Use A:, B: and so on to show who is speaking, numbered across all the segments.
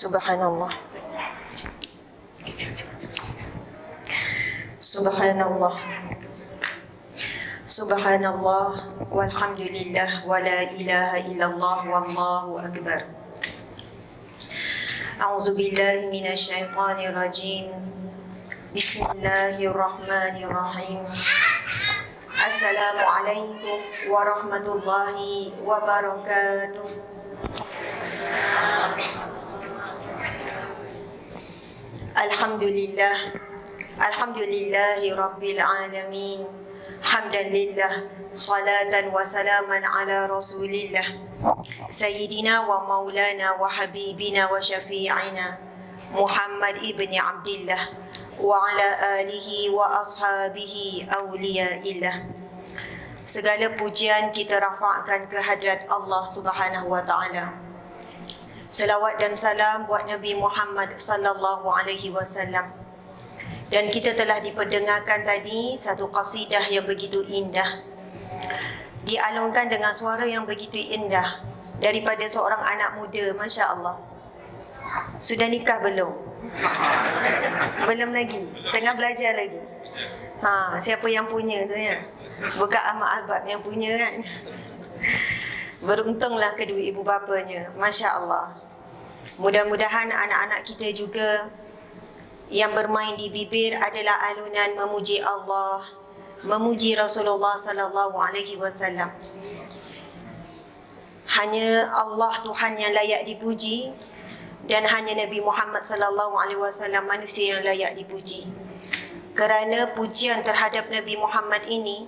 A: Subhanallah. Subhanallah. Subhanallah walhamdulillah wa la ilaha illallah wallahu akbar. A'udzu billahi minasy syaithanir rajim. Bismillahirrahmanirrahim. Assalamualaikum warahmatullahi wabarakatuh. Alhamdulillah. Alhamdulillahi rabbil alamin. Hamdan lillah, salatan wa salaman ala rasulillah, sayyidina wa maulana wa habibina wa syafi'ina Muhammad ibni Abdillah wa ala alihi wa ashabihi awliyaillah. Segala pujian kita rafa'kan ke hadrat Allah Subhanahu wa ta'ala. Selawat dan salam buat Nabi Muhammad sallallahu alaihi wasallam. Dan kita telah diperdengarkan tadi satu qasidah yang begitu indah, dialungkan dengan suara yang begitu indah daripada seorang anak muda. Masya Allah. Sudah nikah belum? Belum lagi? Tengah belajar lagi? Siapa yang punya tu ya? Bukan Ahmad Albab yang punya kan? Beruntunglah kedua ibu bapanya. Masya Allah. Mudah-mudahan anak-anak kita juga yang bermain di bibir adalah alunan memuji Allah, memuji Rasulullah sallallahu alaihi wasallam. Hanya Allah Tuhan yang layak dipuji, dan hanya Nabi Muhammad sallallahu alaihi wasallam manusia yang layak dipuji. Kerana pujian terhadap Nabi Muhammad ini,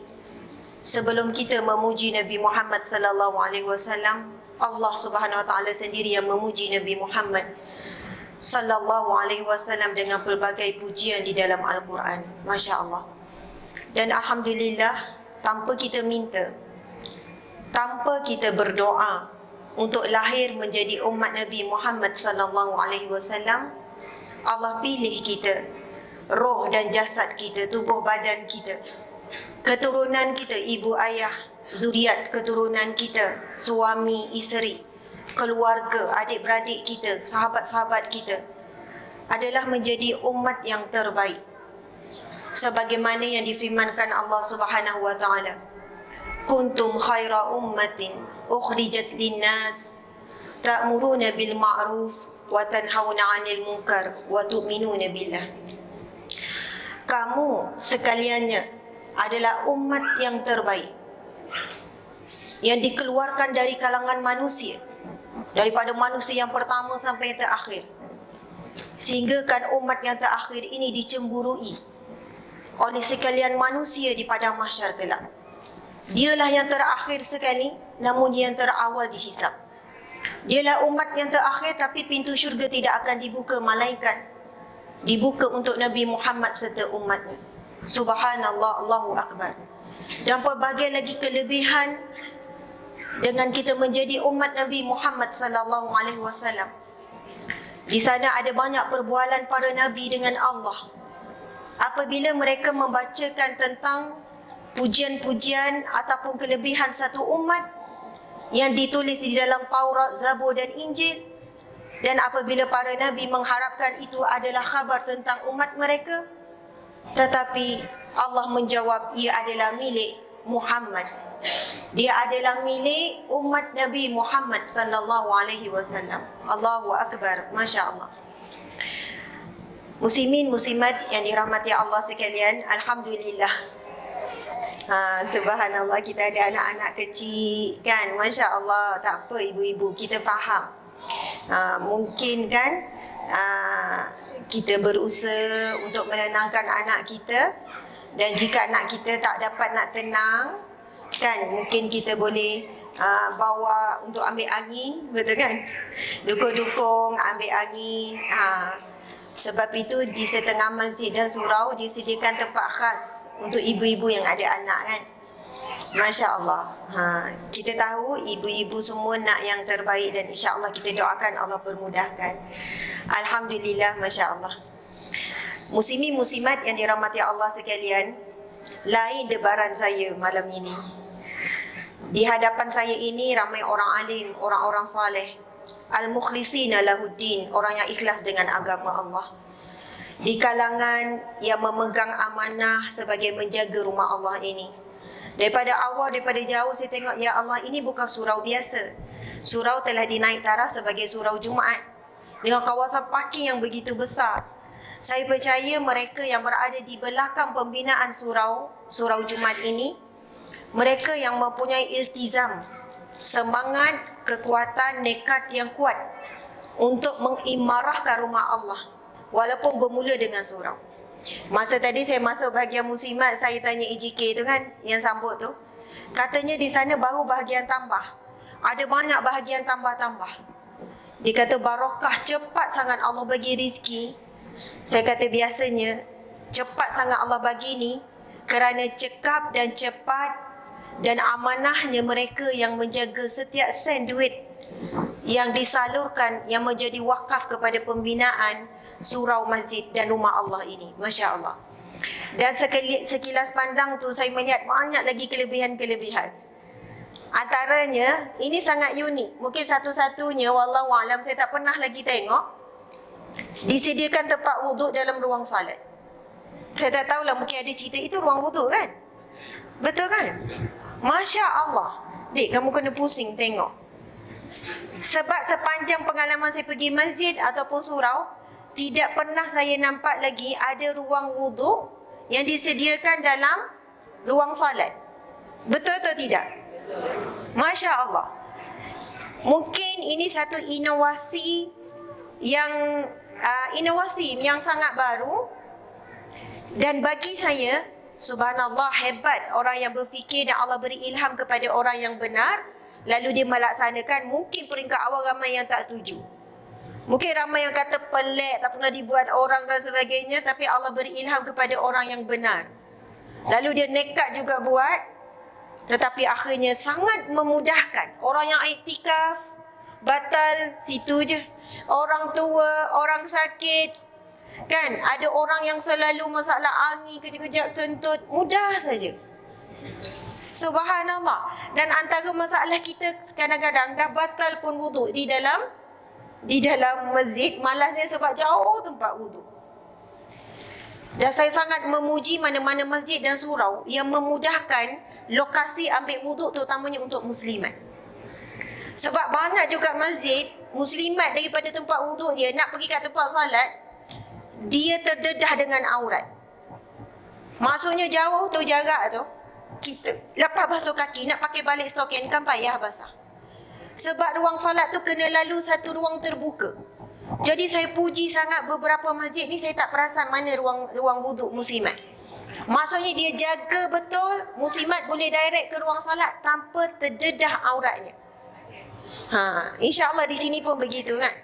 A: sebelum kita memuji Nabi Muhammad sallallahu alaihi wasallam, Allah Subhanahu wa taala sendiri yang memuji Nabi Muhammad sallallahu alaihi wasallam dengan pelbagai pujian di dalam Al-Quran. Masya Allah. Dan alhamdulillah, tanpa kita minta, tanpa kita berdoa untuk lahir menjadi umat Nabi Muhammad sallallahu alaihi wasallam, Allah pilih kita, roh dan jasad kita, tubuh badan kita, keturunan kita, ibu ayah, zuriat keturunan kita, suami, isteri, keluarga, adik-beradik kita, sahabat-sahabat kita adalah menjadi umat yang terbaik. Sebagaimana yang difirmankan Allah Subhanahu wa taala, kuntum khaira ummatin ukhrijat linnas ta'muruna bil ma'ruf wa tanhauna 'anil munkar wa tu'minuna billah. Kamu sekaliannya adalah umat yang terbaik, yang dikeluarkan dari kalangan manusia, daripada manusia yang pertama sampai yang terakhir, sehingga kan umat yang terakhir ini dicemburui oleh sekalian manusia di padang mahsyar kelak. Dialah yang terakhir sekali, namun dia yang terawal dihisap. Dialah umat yang terakhir, tapi pintu syurga tidak akan dibuka, malaikat dibuka untuk Nabi Muhammad serta umatnya. Subhanallah, Allahu Akbar. Dan pelbagai lagi kelebihan dengan kita menjadi umat Nabi Muhammad sallallahu alaihi wasallam. Di sana ada banyak perbualan para nabi dengan Allah. Apabila mereka membacakan tentang pujian-pujian ataupun kelebihan satu umat yang ditulis di dalam Taurat, Zabur dan Injil, dan apabila para nabi mengharapkan itu adalah khabar tentang umat mereka, tetapi Allah menjawab ia adalah milik Muhammad. Dia adalah milik umat Nabi Muhammad sallallahu alaihi wasallam. Allahu Akbar. Masya Allah. Muslimin muslimat yang dirahmati Allah sekalian, alhamdulillah. Subhanallah, kita ada anak-anak kecil kan. Masya Allah. Tak apa ibu-ibu, kita faham. Mungkin kan kita berusaha untuk menenangkan anak kita, dan jika anak kita tak dapat nak tenang kan, mungkin kita boleh bawa untuk ambil angin, betul kan? Dukung-dukung, ambil angin. Sebab itu di setengah masjid dan surau disediakan tempat khas untuk ibu-ibu yang ada anak kan. Masya Allah. Kita tahu ibu-ibu semua nak yang terbaik, dan insya-Allah kita doakan Allah permudahkan. Alhamdulillah, Masya Allah. Muslimin muslimat yang dirahmati Allah sekalian, lain debaran saya malam ini. Di hadapan saya ini ramai orang alim, orang-orang saleh. al-mukhlisina lahuddin, orang yang ikhlas dengan agama Allah. Di kalangan yang memegang amanah sebagai menjaga rumah Allah ini. Daripada awal, daripada jauh saya tengok, ya Allah, ini bukan surau biasa. Surau telah dinaik taraf sebagai surau Jumaat dengan kawasan parking yang begitu besar. Saya percaya mereka yang berada di belakang pembinaan surau Jumaat ini, mereka yang mempunyai iltizam, semangat, kekuatan, nekat yang kuat untuk mengimarahkan rumah Allah walaupun bermula dengan surau. Masa tadi saya masuk bahagian muslimat, saya tanya EJK tu kan, yang sambut tu, katanya di sana baru bahagian tambah, ada banyak bahagian tambah-tambah. Dia kata barakah, cepat sangat Allah bagi rezeki. Saya kata biasanya cepat sangat Allah bagi ni kerana cekap dan cepat dan amanahnya mereka yang menjaga setiap sen duit yang disalurkan, yang menjadi wakaf kepada pembinaan surau masjid dan rumah Allah ini. Masya Allah. Dan sekilas pandang tu saya melihat banyak lagi kelebihan-kelebihan. Antaranya, ini sangat unik. Mungkin satu-satunya, wallahualam, saya tak pernah lagi tengok disediakan tempat wuduk dalam ruang salat. Saya tak tahulah, mungkin ada cerita itu ruang wuduk kan? Betul kan? Masya Allah. Dik, kamu kena pusing tengok. Sebab sepanjang pengalaman saya pergi masjid ataupun surau, tidak pernah saya nampak lagi ada ruang wuduk yang disediakan dalam ruang salat. Betul atau tidak? Masya Allah. Mungkin ini satu inovasi yang sangat baru. Dan bagi saya, subhanallah, hebat orang yang berfikir dan Allah beri ilham kepada orang yang benar, lalu dia melaksanakan. Mungkin peringkat awal ramai yang tak setuju. Mungkin ramai yang kata pelik, tak pernah dibuat orang dan sebagainya, tapi Allah beri ilham kepada orang yang benar. Lalu dia nekat juga buat, tetapi akhirnya sangat memudahkan. Orang yang iktikaf, batal, situ je. Orang tua, orang sakit, kan? Ada orang yang selalu masalah angin, kejap-kejap kentut, mudah saja. Subhanallah. Dan antara masalah kita kadang-kadang dah batal pun wuduk di dalam masjid, malasnya sebab jauh tempat wuduk. Dan saya sangat memuji mana-mana masjid dan surau yang memudahkan lokasi ambil wuduk, terutamanya untuk muslimat. Sebab banyak juga masjid, muslimat daripada tempat wuduk dia nak pergi kat tempat salat, dia terdedah dengan aurat. Maksudnya jauh tu jarak tu, kita lepas basuh kaki nak pakai balik stokin kan payah basah. Sebab ruang salat tu kena lalu satu ruang terbuka. Jadi saya puji sangat beberapa masjid ni, saya tak perasan mana ruang wuduk muslimat. Maksudnya dia jaga betul muslimat boleh direct ke ruang salat tanpa terdedah auratnya. InsyaAllah di sini pun begitu kan.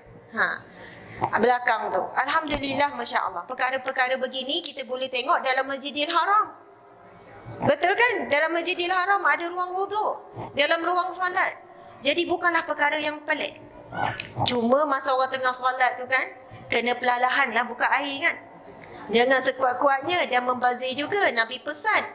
A: Belakang tu, alhamdulillah, masya-Allah. Perkara-perkara begini kita boleh tengok dalam Masjidil Haram. Betul kan? Dalam Masjidil Haram ada ruang wuduk, dalam ruang salat. Jadi bukanlah perkara yang pelik. Cuma masa orang tengah solat tu kan, kena perlahan lah buka air kan. Jangan sekuat-kuatnya dan membazir juga. Nabi pesan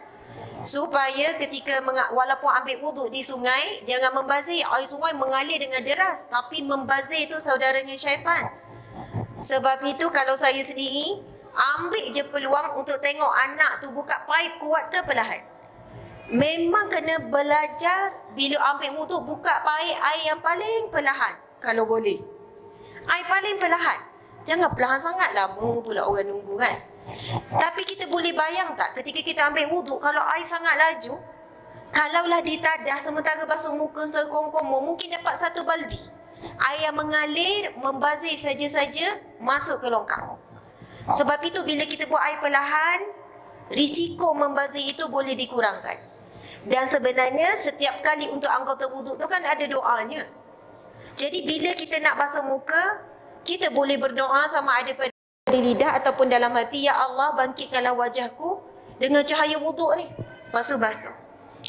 A: supaya ketika walaupun ambil wuduk di sungai, jangan membazir. Air sungai mengalir dengan deras, tapi membazir itu saudaranya syaitan. Sebab itu kalau saya sendiri ambil je peluang untuk tengok anak tu buka paip kuat ke perlahan. Memang kena belajar bila ambil wuduk buka paip air yang paling perlahan kalau boleh. Air paling perlahan. Jangan perlahan sangat, lama pula orang nunggu kan. Tapi kita boleh bayang tak ketika kita ambil wuduk, kalau air sangat laju, kalaulah ditadah sementara basuh muka terkompom, mungkin dapat satu baldi. Air yang mengalir, membazir saja-saja masuk ke longkang. Sebab itu bila kita buat air perlahan, risiko membazir itu boleh dikurangkan. Dan sebenarnya setiap kali untuk anggota wuduk tu kan ada doanya. Jadi bila kita nak basuh muka, kita boleh berdoa sama ada pada lidah ataupun dalam hati, ya Allah, bangkitkanlah wajahku dengan cahaya wuduk ni. Basuh-basuh.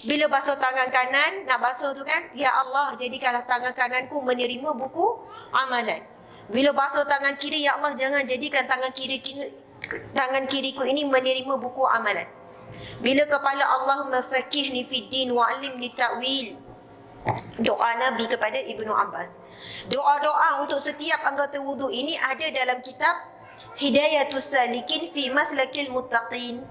A: Bila basuh tangan kanan, nak basuh tu kan, ya Allah, jadikanlah tangan kananku menerima buku amalan. Bila basuh tangan kiri, ya Allah, jangan jadikan tangan kiriku ini menerima buku amalan. Bila kepala, Allahumma faqihni fid din wa 'allimni ta'wil. Doa Nabi kepada Ibnu Abbas. Doa-doa untuk setiap anggota wudu ini ada dalam kitab Hidayatus Salikin fi Maslakil Muttaqin.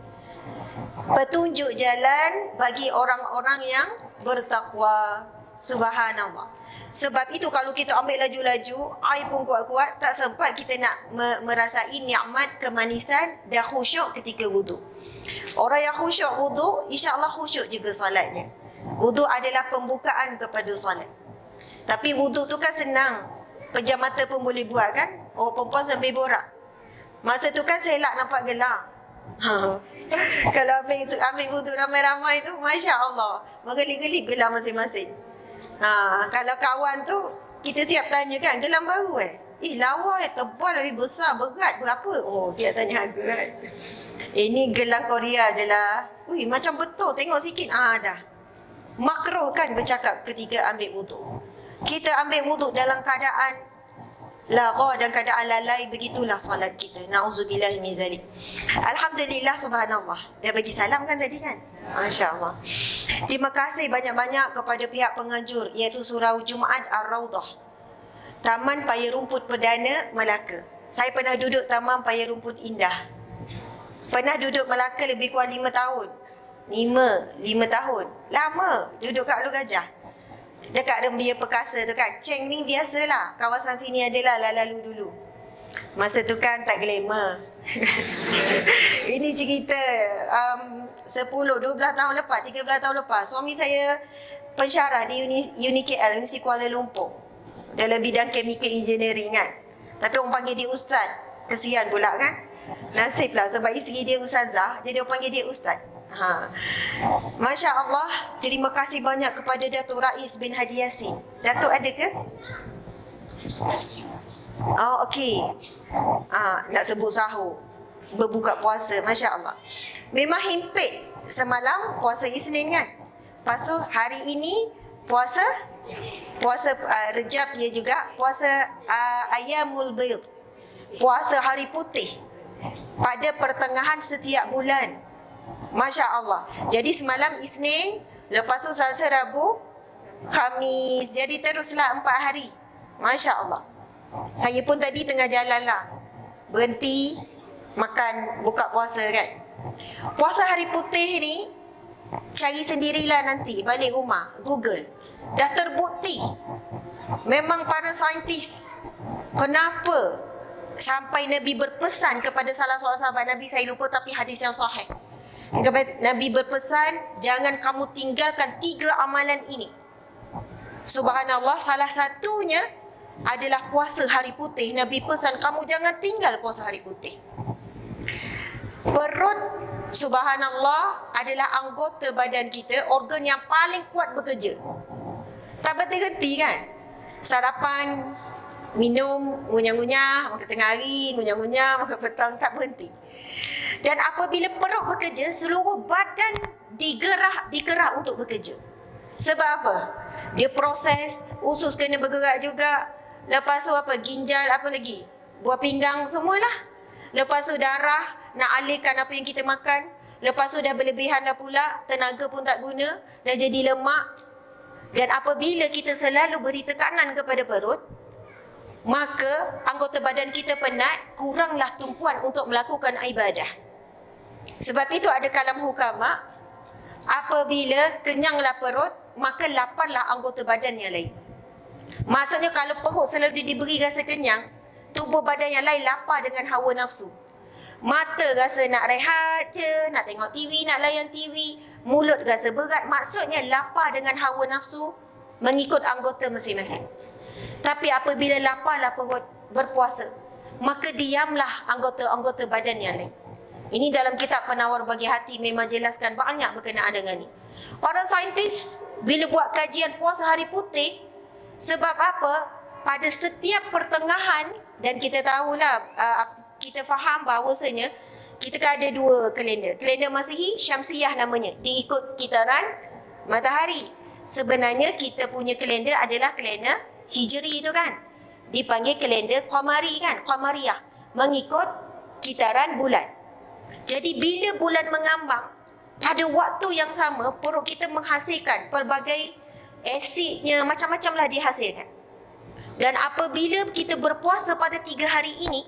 A: Petunjuk jalan bagi orang-orang yang bertakwa. Subhanallah. Sebab itu kalau kita ambil laju-laju, air pun kuat-kuat, tak sempat kita nak merasai nikmat kemanisan dan khusyuk ketika wudu. Orang yang khusyuk wudu, insya-Allah khusyuk juga solatnya. Wudu adalah pembukaan kepada solat. Tapi wudu tu kan senang. Pejam mata pun boleh buat kan? Orang perempuan sambil borak. Masa tu kan selak nampak gelang. Kalau ambil wudu ramai-ramai tu, Masya Allah, mengelip-gelip gelang masing-masing. Kalau kawan tu, kita siap tanya kan, gelang baru lawa tebal, lebih besar, berat, berapa? Oh, siap tanya harga kan. Ini gelang Korea je lah. Ui, macam betul, tengok sikit. Dah. Makruh kan bercakap ketika ambil wudu. Kita ambil wudu dalam keadaan lagha dan keadaan lalai, begitulah solat kita. Na'udzubillahi min zalik. Alhamdulillah, subhanallah. Dia bagi salam kan tadi kan? Masya Allah. Terima kasih banyak-banyak kepada pihak penganjur, iaitu Surau Jumaat Ar-Raudah, Taman Paya Rumput Perdana Melaka. Saya pernah duduk Taman Paya Rumput Indah. Pernah duduk Melaka lebih kurang 5 tahun. 5 tahun. Lama duduk kat Ulu Gajah. Dekat Rembia Perkasa tu kan. Cheng ni biasalah. Kawasan sini adalah lalu dulu. Masa tu kan tak glamour. Ini cerita 10, 12 tahun lepas, 13 tahun lepas. Suami saya pensyarah di UniKL, Universiti Kuala Lumpur, dalam bidang chemical engineering kan. Tapi orang panggil dia ustaz. Kesian pula kan. Nasib lah sebab isteri dia ustazah, jadi orang panggil dia ustaz. Masya Allah, terima kasih banyak kepada Datuk Rais bin Haji Yassin. Datuk ada ke? Oh, okey. Nak sebut sahur, berbuka puasa, Masya Allah. Memang himpit semalam puasa Isnin kan. Lepas tu hari ini puasa Rejab ya juga, puasa Ayyamul Bayd, puasa hari putih pada pertengahan setiap bulan. Masya Allah. Jadi semalam Isnin, lepas tu Selasa, Rabu, Khamis. Jadi teruslah 4 hari. Masya Allah. Saya pun tadi tengah jalan lah, berhenti makan, buka puasa kan. Puasa hari putih ni, cari sendirilah nanti balik rumah, Google. Dah terbukti, memang para saintis, kenapa sampai Nabi berpesan kepada salah seorang sahabat Nabi, saya lupa tapi hadis yang sahih. Nabi berpesan, jangan kamu tinggalkan 3 amalan ini. Subhanallah, salah satunya adalah puasa hari putih. Nabi pesan kamu jangan tinggal puasa hari putih. Perut, subhanallah, adalah anggota badan kita, organ yang paling kuat bekerja. Tak berhenti kan? Sarapan, minum, ngunyah-ngunyah, makan tengah hari, ngunyah-ngunyah, makan petang, tak berhenti. Dan apabila perut bekerja, seluruh badan digerak untuk bekerja. Sebab apa? Dia proses, usus kena bergerak juga. Lepas tu apa? Ginjal, apa lagi? Buah pinggang, semualah. Lepas tu darah, nak alihkan apa yang kita makan. Lepas tu dah berlebihan dah pula, tenaga pun tak guna, dah jadi lemak. Dan apabila kita selalu beri tekanan kepada perut, maka anggota badan kita penat, kuranglah tumpuan untuk melakukan ibadah. Sebab itu ada kalam hukama, apabila kenyanglah perut, maka laparlah anggota badan yang lain. Maksudnya kalau perut selalu diberi rasa kenyang, tubuh badan yang lain lapar dengan hawa nafsu. Mata rasa nak rehat je, nak tengok TV, nak layan TV. Mulut rasa berat, maksudnya lapar dengan hawa nafsu mengikut anggota masing-masing. Tapi apabila laparlah perut berpuasa, maka diamlah anggota-anggota badan yang lain. Ini dalam kitab Penawar Bagi Hati memang jelaskan banyak berkenaan dengan ini. Para saintis bila buat kajian puasa hari putih, sebab apa? Pada setiap pertengahan, dan kita tahulah, kita faham bahawasanya kita kan ada 2 kalender. Kalender Masihi, Syamsiah namanya, diikut kitaran matahari. Sebenarnya kita punya kalender adalah kalender Hijri itu kan, dipanggil kalender Qamari kan, Qamariyah, mengikut kitaran bulan. Jadi bila bulan mengambang, pada waktu yang sama perut kita menghasilkan pelbagai asidnya macam-macam lah dihasilkan. Dan apabila kita berpuasa pada 3 hari ini,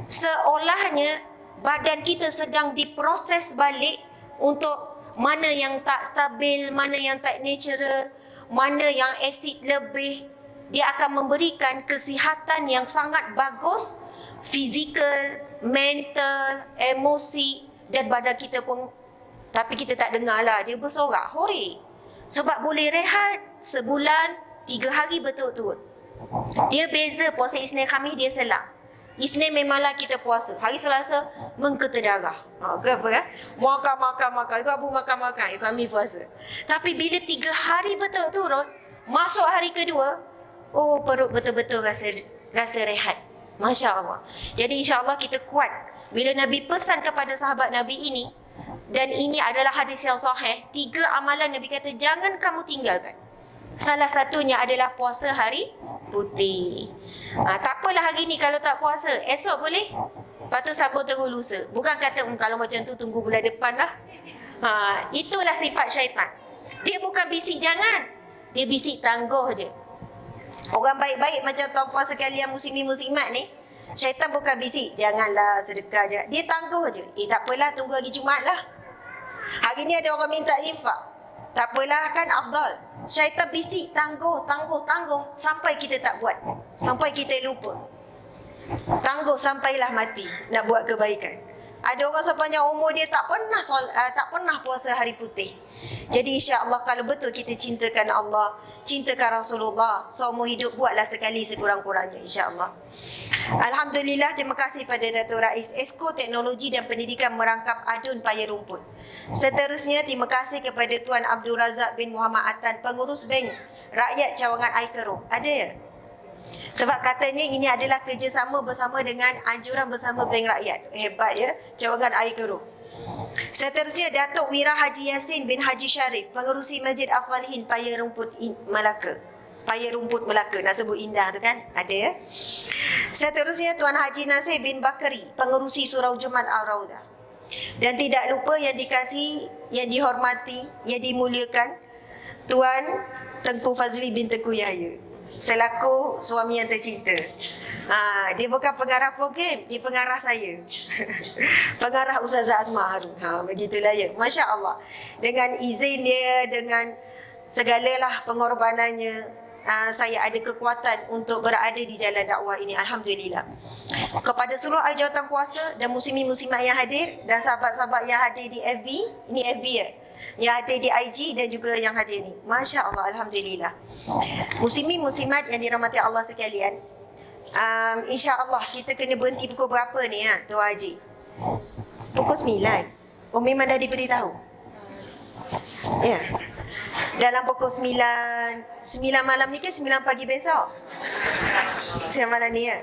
A: seolahnya badan kita sedang diproses balik untuk mana yang tak stabil, mana yang tak natural, mana yang asid lebih. Dia akan memberikan kesihatan yang sangat bagus, fizikal, mental, emosi, dan badan kita pun. Tapi kita tak dengar lah, dia bersorak hore. Sebab boleh rehat sebulan 3 hari betul-betul. Dia beza puasa Isnin Khamis dia selang. Isnin memanglah kita puasa. Hari Selasa mengketa darah. Kenapa kan? Makan. Rabu makan. Kami puasa. Tapi bila 3 hari betul-betul, masuk hari kedua, oh perut betul-betul rasa rehat. Masya Allah. Jadi insya Allah kita kuat. Bila Nabi pesan kepada sahabat Nabi ini, dan ini adalah hadis yang sahih, 3 amalan Nabi kata jangan kamu tinggalkan. Salah satunya adalah puasa hari putih. Tak apalah hari ni kalau tak puasa, esok boleh. Lepas tu sambung terus lusa. Bukan kata kalau macam tu tunggu bulan depan lah. Itulah sifat syaitan. Dia bukan bisik jangan, dia bisik tangguh je. Orang baik-baik macam tuan-puan sekalian muslimin-muslimat ni, syaitan bukan bisik janganlah sedekah je. Dia tangguh je. Tak apalah tunggu hari Jumaat lah. Hari ni ada orang minta infak. Tak apalah kan afdal. Syaitan bisik tangguh sampai kita tak buat. Sampai kita lupa. Tangguh sampailah mati nak buat kebaikan. Ada orang sepanjang umur dia tak pernah puasa hari putih. Jadi insya-Allah kalau betul kita cintakan Allah, cintakan Rasulullah, seumur hidup buatlah sekali sekurang-kurangnya insya-Allah. Alhamdulillah, terima kasih pada Datuk Rais Esko Teknologi dan Pendidikan Merangkap Adun Paya Rumput. Seterusnya terima kasih kepada Tuan Abdul Razak bin Muhammad Atan, Pengurus Bank Rakyat Cawangan Air Keruh. Ada ya? Sebab katanya ini adalah kerjasama bersama dengan anjuran bersama Bank Rakyat. Hebat ya, Cawangan Air Keruh. Seterusnya Datuk Wira Haji Yasin bin Haji Sharif, Pengerusi Masjid Al-Salihin Paya Rumput Melaka. Paya Rumput Melaka, nak sebut indah tu kan? Ada ya. Seterusnya Tuan Haji Nasir bin Bakari, Pengerusi Surau Jumaat Al-Raudah. Dan tidak lupa yang dikasihi, yang dihormati, yang dimuliakan Tuan Tengku Fazli bin Tengku Yahya, selaku suami yang tercinta. Dia bukan pengarah program, dia pengarah saya. Pengarah Ustazah Azmah Harun. Begitulah ya. Masya Allah. Dengan izin dia, dengan segalalah pengorbanannya, saya ada kekuatan untuk berada di jalan dakwah ini. Alhamdulillah. Kepada seluruh ahli jawatan kuasa dan muslimin-muslimat yang hadir, dan sahabat-sahabat yang hadir di FB, ini FB ya, yang hadir di IG dan juga yang hadir ni. Masya Allah, Alhamdulillah. Muslimin-muslimat yang dirahmati Allah sekalian, insya-Allah kita kena berhenti pukul berapa ni Tuan Haji? Pukul 9. Oh memang dah diberitahu. Ya. Dalam pukul 9 malam ni ke 9 pagi besok? 9 malam ni ya.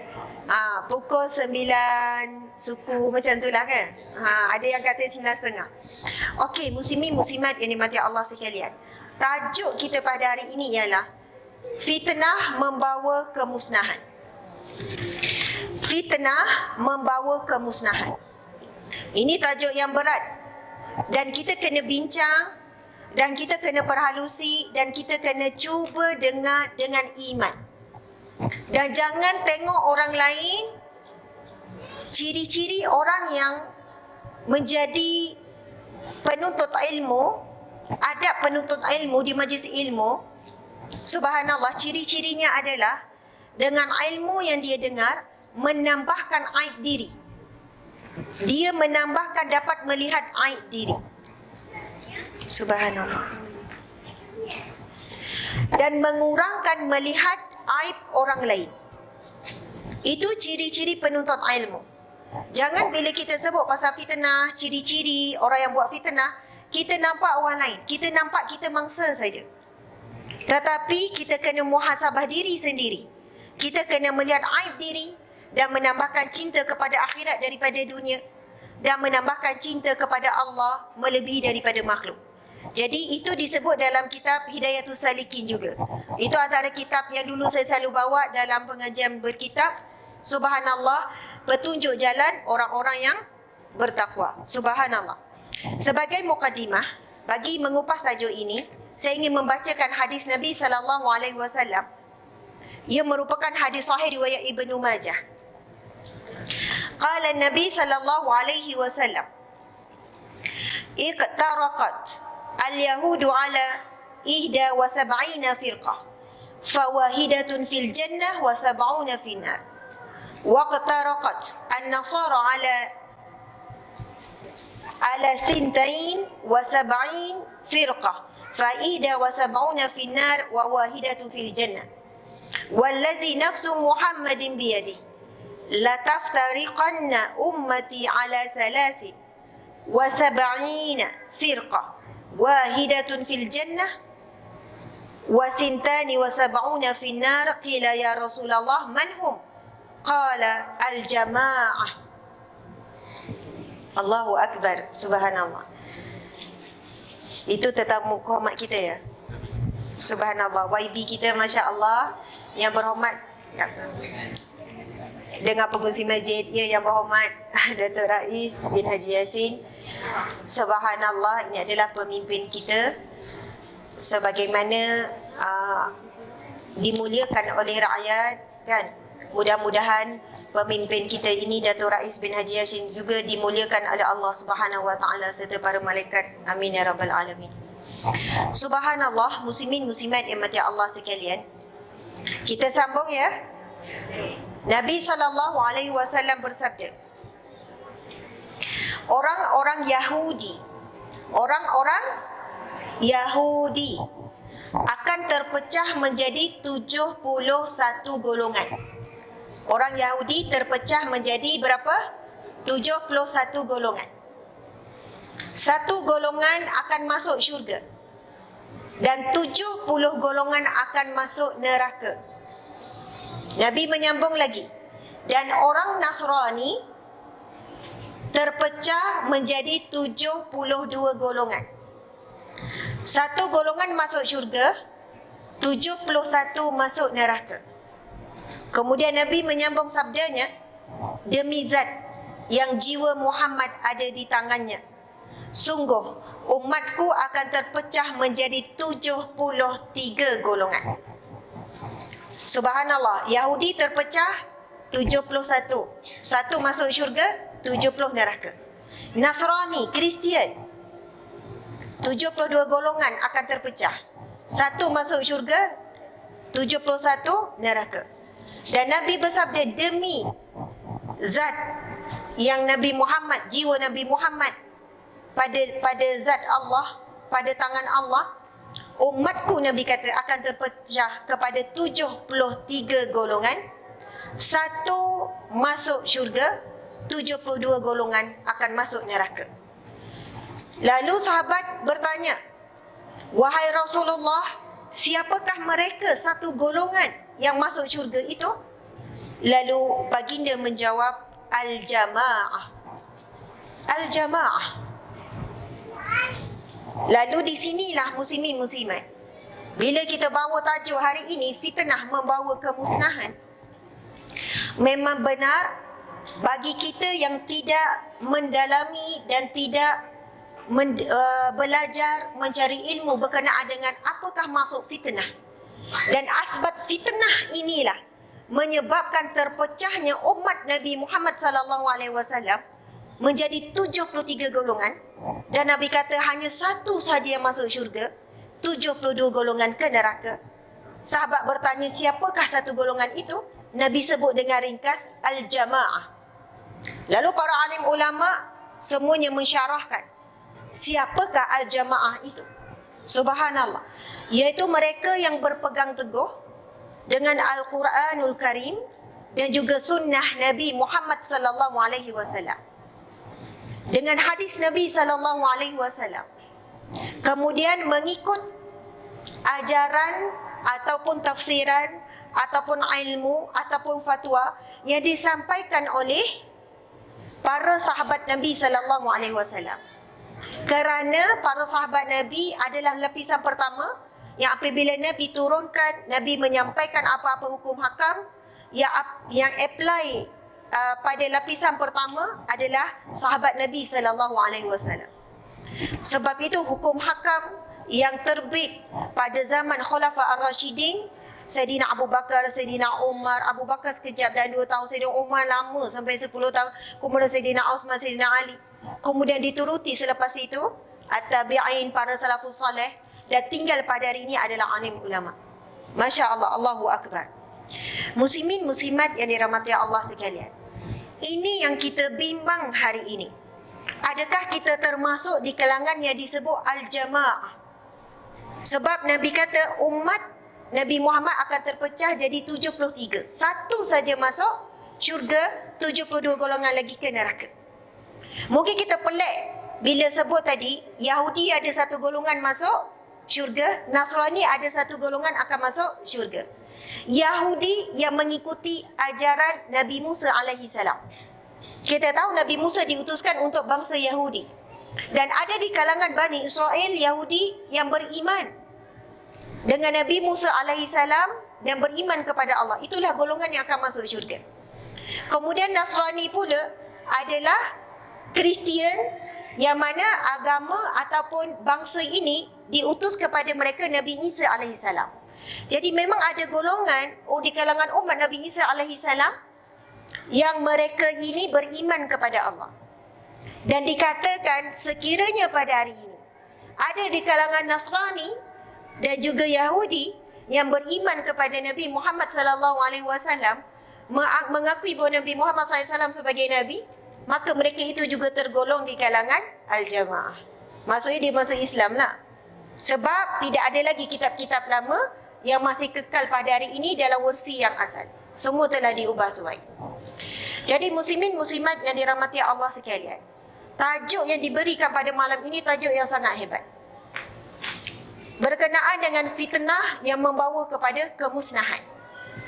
A: Pukul 9 suku macam tu lah kan. Ada yang kata 9.30. Okey, muslimin muslimat yang dimati Allah sekalian. Tajuk kita pada hari ini ialah fitnah membawa kemusnahan. Fitnah membawa kemusnahan. Ini tajuk yang berat. Dan kita kena bincang, dan kita kena perhalusi, dan kita kena cuba dengar dengan iman. Dan jangan tengok orang lain, ciri-ciri orang yang menjadi penuntut ilmu, adab penuntut ilmu di majlis ilmu. Subhanallah, ciri-cirinya adalah dengan ilmu yang dia dengar, menambahkan aib diri. Dia menambahkan dapat melihat aib diri. Subhanallah. Dan mengurangkan melihat aib orang lain. Itu ciri-ciri penuntut ilmu. Jangan bila kita sebut pasal fitnah, ciri-ciri orang yang buat fitnah, kita nampak orang lain, kita nampak kita mangsa saja. Tetapi kita kena muhasabah diri sendiri. Kita kena melihat aib diri dan menambahkan cinta kepada akhirat daripada dunia, dan menambahkan cinta kepada Allah melebihi daripada makhluk. Jadi itu disebut dalam kitab Hidayatus Salikin juga. Itu antara kitab yang dulu saya selalu bawa dalam pengajian berkitab. Subhanallah, petunjuk jalan orang-orang yang bertakwa. Subhanallah. Sebagai mukadimah, bagi mengupas tajuk ini, saya ingin membacakan hadis Nabi sallallahu alaihi wasallam. Ia merupakan hadis sahih riwayat Ibnu Majah. Qala Nabi sallallahu alaihi wasallam, iqtaraqat al-yahudu ala 71 firqah, fawahidatun fil jannah wa 70 fin nar. Waqtaraqat an-nasara ala 72 firqah, fa 71 fin nar wa wahidatun fil jannah. Wallazi nafsu Muhammadin biyadihi la taftariqanna ummati ala 73 firqah, wahidatun fil jannah wa 72 fin nar. Qila ya Rasulullah man hum? Qala al-jamaah. Allahu Akbar, subhanallah. Itu tetamu hormat kita ya. Subhanallah, YB kita Masya Allah. Yang berhormat dengan pengurusi masjid ya, yang berhormat Datuk Rais bin Haji Yassin. Subhanallah, ini adalah pemimpin kita sebagaimana dimuliakan oleh rakyat kan. Mudah-mudahan pemimpin kita ini Datuk Rais bin Haji Yassin juga dimuliakan oleh Allah Subhanahu wa taala serta para malaikat. Amin ya rabbal alamin. Subhanallah, muslimin muslimat yang mati Allah sekalian. Kita sambung ya. Nabi SAW bersabda, orang-orang Yahudi akan terpecah menjadi 71 golongan. Orang Yahudi terpecah menjadi berapa? 71 golongan. Satu golongan akan masuk syurga dan 70 golongan akan masuk neraka. Nabi menyambung lagi, dan orang Nasrani terpecah menjadi 72 golongan. Satu golongan masuk syurga, 71 masuk neraka. Kemudian Nabi menyambung sabdanya, demi zat yang jiwa Muhammad ada di tangannya, sungguh umatku akan terpecah menjadi 73 golongan. Subhanallah, Yahudi terpecah 71. Satu masuk syurga, 70 neraka. Nasrani, Kristian, 72 golongan akan terpecah. Satu masuk syurga, 71 neraka. Dan Nabi bersabda, demi zat yang Nabi Muhammad, jiwa Nabi Muhammad pada zat Allah, pada tangan Allah, umatku Nabi kata akan terpecah kepada 73 golongan. Satu masuk syurga, 72 golongan akan masuk neraka. Lalu sahabat bertanya, wahai Rasulullah, siapakah mereka satu golongan yang masuk syurga itu? Lalu baginda menjawab, al-jamaah. Al-jamaah. Lalu di sinilah muslimin muslimat, bila kita bawa tajuk hari ini, fitnah membawa kemusnahan, memang benar bagi kita yang tidak mendalami dan tidak belajar mencari ilmu berkenaan dengan apakah maksud fitnah dan asbab fitnah inilah menyebabkan terpecahnya umat Nabi Muhammad SAW menjadi 73 golongan, dan Nabi kata hanya satu saja yang masuk syurga, 72 golongan ke neraka. Sahabat bertanya, siapakah satu golongan itu? Nabi sebut dengan ringkas, al-jamaah. Lalu para alim ulama semuanya mensyarahkan siapakah al-jamaah itu. Subhanallah, iaitu mereka yang berpegang teguh dengan Al-Quranul Karim dan juga sunnah Nabi Muhammad SAW, dengan hadis Nabi SAW, kemudian mengikut ajaran ataupun tafsiran ataupun ilmu ataupun fatwa yang disampaikan oleh para sahabat Nabi SAW. Kerana para sahabat Nabi adalah lapisan pertama yang apabila Nabi turunkan, Nabi menyampaikan apa-apa hukum hakam yang apply pada lapisan pertama adalah sahabat Nabi SAW. Sebab itu hukum hakam yang terbit pada zaman Khulafa Ar-Rasyidin, Sayyidina Abu Bakar, Sayyidina Umar, Abu Bakar sekejap dan 2 tahun, Sayyidina Umar lama sampai 10 tahun, kemudian Sayyidina Utsman, Sayyidina Ali. Kemudian dituruti selepas itu at-tabi'in, para salafus saleh, dan tinggal pada hari ini adalah alim ulama. Masya Allah, Allahu Akbar. Muslimin muslimat yang dirahmati Allah sekalian, ini yang kita bimbang hari ini. Adakah kita termasuk di kalangan yang disebut al-jamaah? Sebab Nabi kata umat Nabi Muhammad akan terpecah jadi 73. Satu saja masuk syurga, 72 golongan lagi ke neraka. Mungkin kita pelik bila sebut tadi Yahudi ada satu golongan masuk syurga, Nasrani ada satu golongan akan masuk syurga. Yahudi yang mengikuti ajaran Nabi Musa alaihi salam. Kita tahu Nabi Musa diutuskan untuk bangsa Yahudi. Dan ada di kalangan Bani Israel Yahudi yang beriman dengan Nabi Musa alaihi salam dan beriman kepada Allah. Itulah golongan yang akan masuk syurga. Kemudian Nasrani pula adalah Kristian yang mana agama ataupun bangsa ini diutus kepada mereka Nabi Isa alaihi salam. Jadi memang ada golongan di kalangan umat Nabi Isa alaihi salam yang mereka ini beriman kepada Allah. Dan dikatakan sekiranya pada hari ini ada di kalangan Nasrani dan juga Yahudi yang beriman kepada Nabi Muhammad sallallahu alaihi wasallam, mengakui bahawa Nabi Muhammad sallallahu alaihi wasallam sebagai nabi, maka mereka itu juga tergolong di kalangan al-jamaah. Maksudnya dia masuk Islam lah. Sebab tidak ada lagi kitab-kitab lama yang masih kekal pada hari ini dalam versi yang asal. Semua telah diubah suai. Jadi muslimin muslimat yang dirahmati Allah sekalian, tajuk yang diberikan pada malam ini tajuk yang sangat hebat. Berkenaan dengan fitnah yang membawa kepada kemusnahan.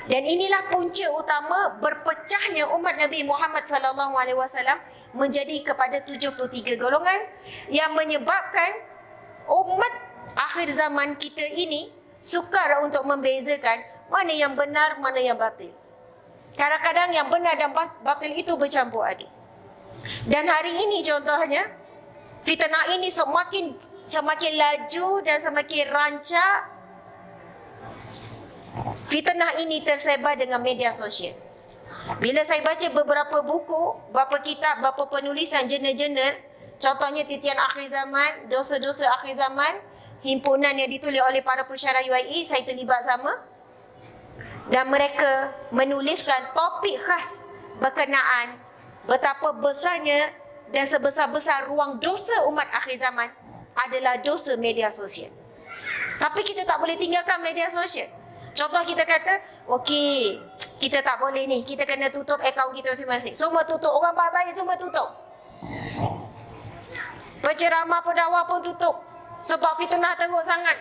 A: Dan inilah punca utama berpecahnya umat Nabi Muhammad sallallahu alaihi wasallam menjadi kepada 73 golongan yang menyebabkan umat akhir zaman kita ini sukar untuk membezakan mana yang benar, mana yang batil. Kadang-kadang yang benar dan batil itu bercampur aduk. Dan hari ini contohnya, fitnah ini semakin laju dan semakin rancak. Fitnah ini tersebar dengan media sosial. Bila saya baca beberapa buku, beberapa kitab, beberapa penulisan jurnal-jurnal, contohnya Titian Akhir Zaman, Dosa-dosa Akhir Zaman, himpunan yang ditulis oleh para pensyarah UIE, saya terlibat sama. Dan mereka menuliskan topik khas berkenaan betapa besarnya dan sebesar-besar ruang dosa umat akhir zaman adalah dosa media sosial. Tapi kita tak boleh tinggalkan media sosial. Contoh kita kata, okey, kita tak boleh ni, kita kena tutup akaun kita masing-masing. Semua tutup, orang baik-baik semua tutup. Penceramah pendakwah pun tutup. Sebab fitnah teruk sangat.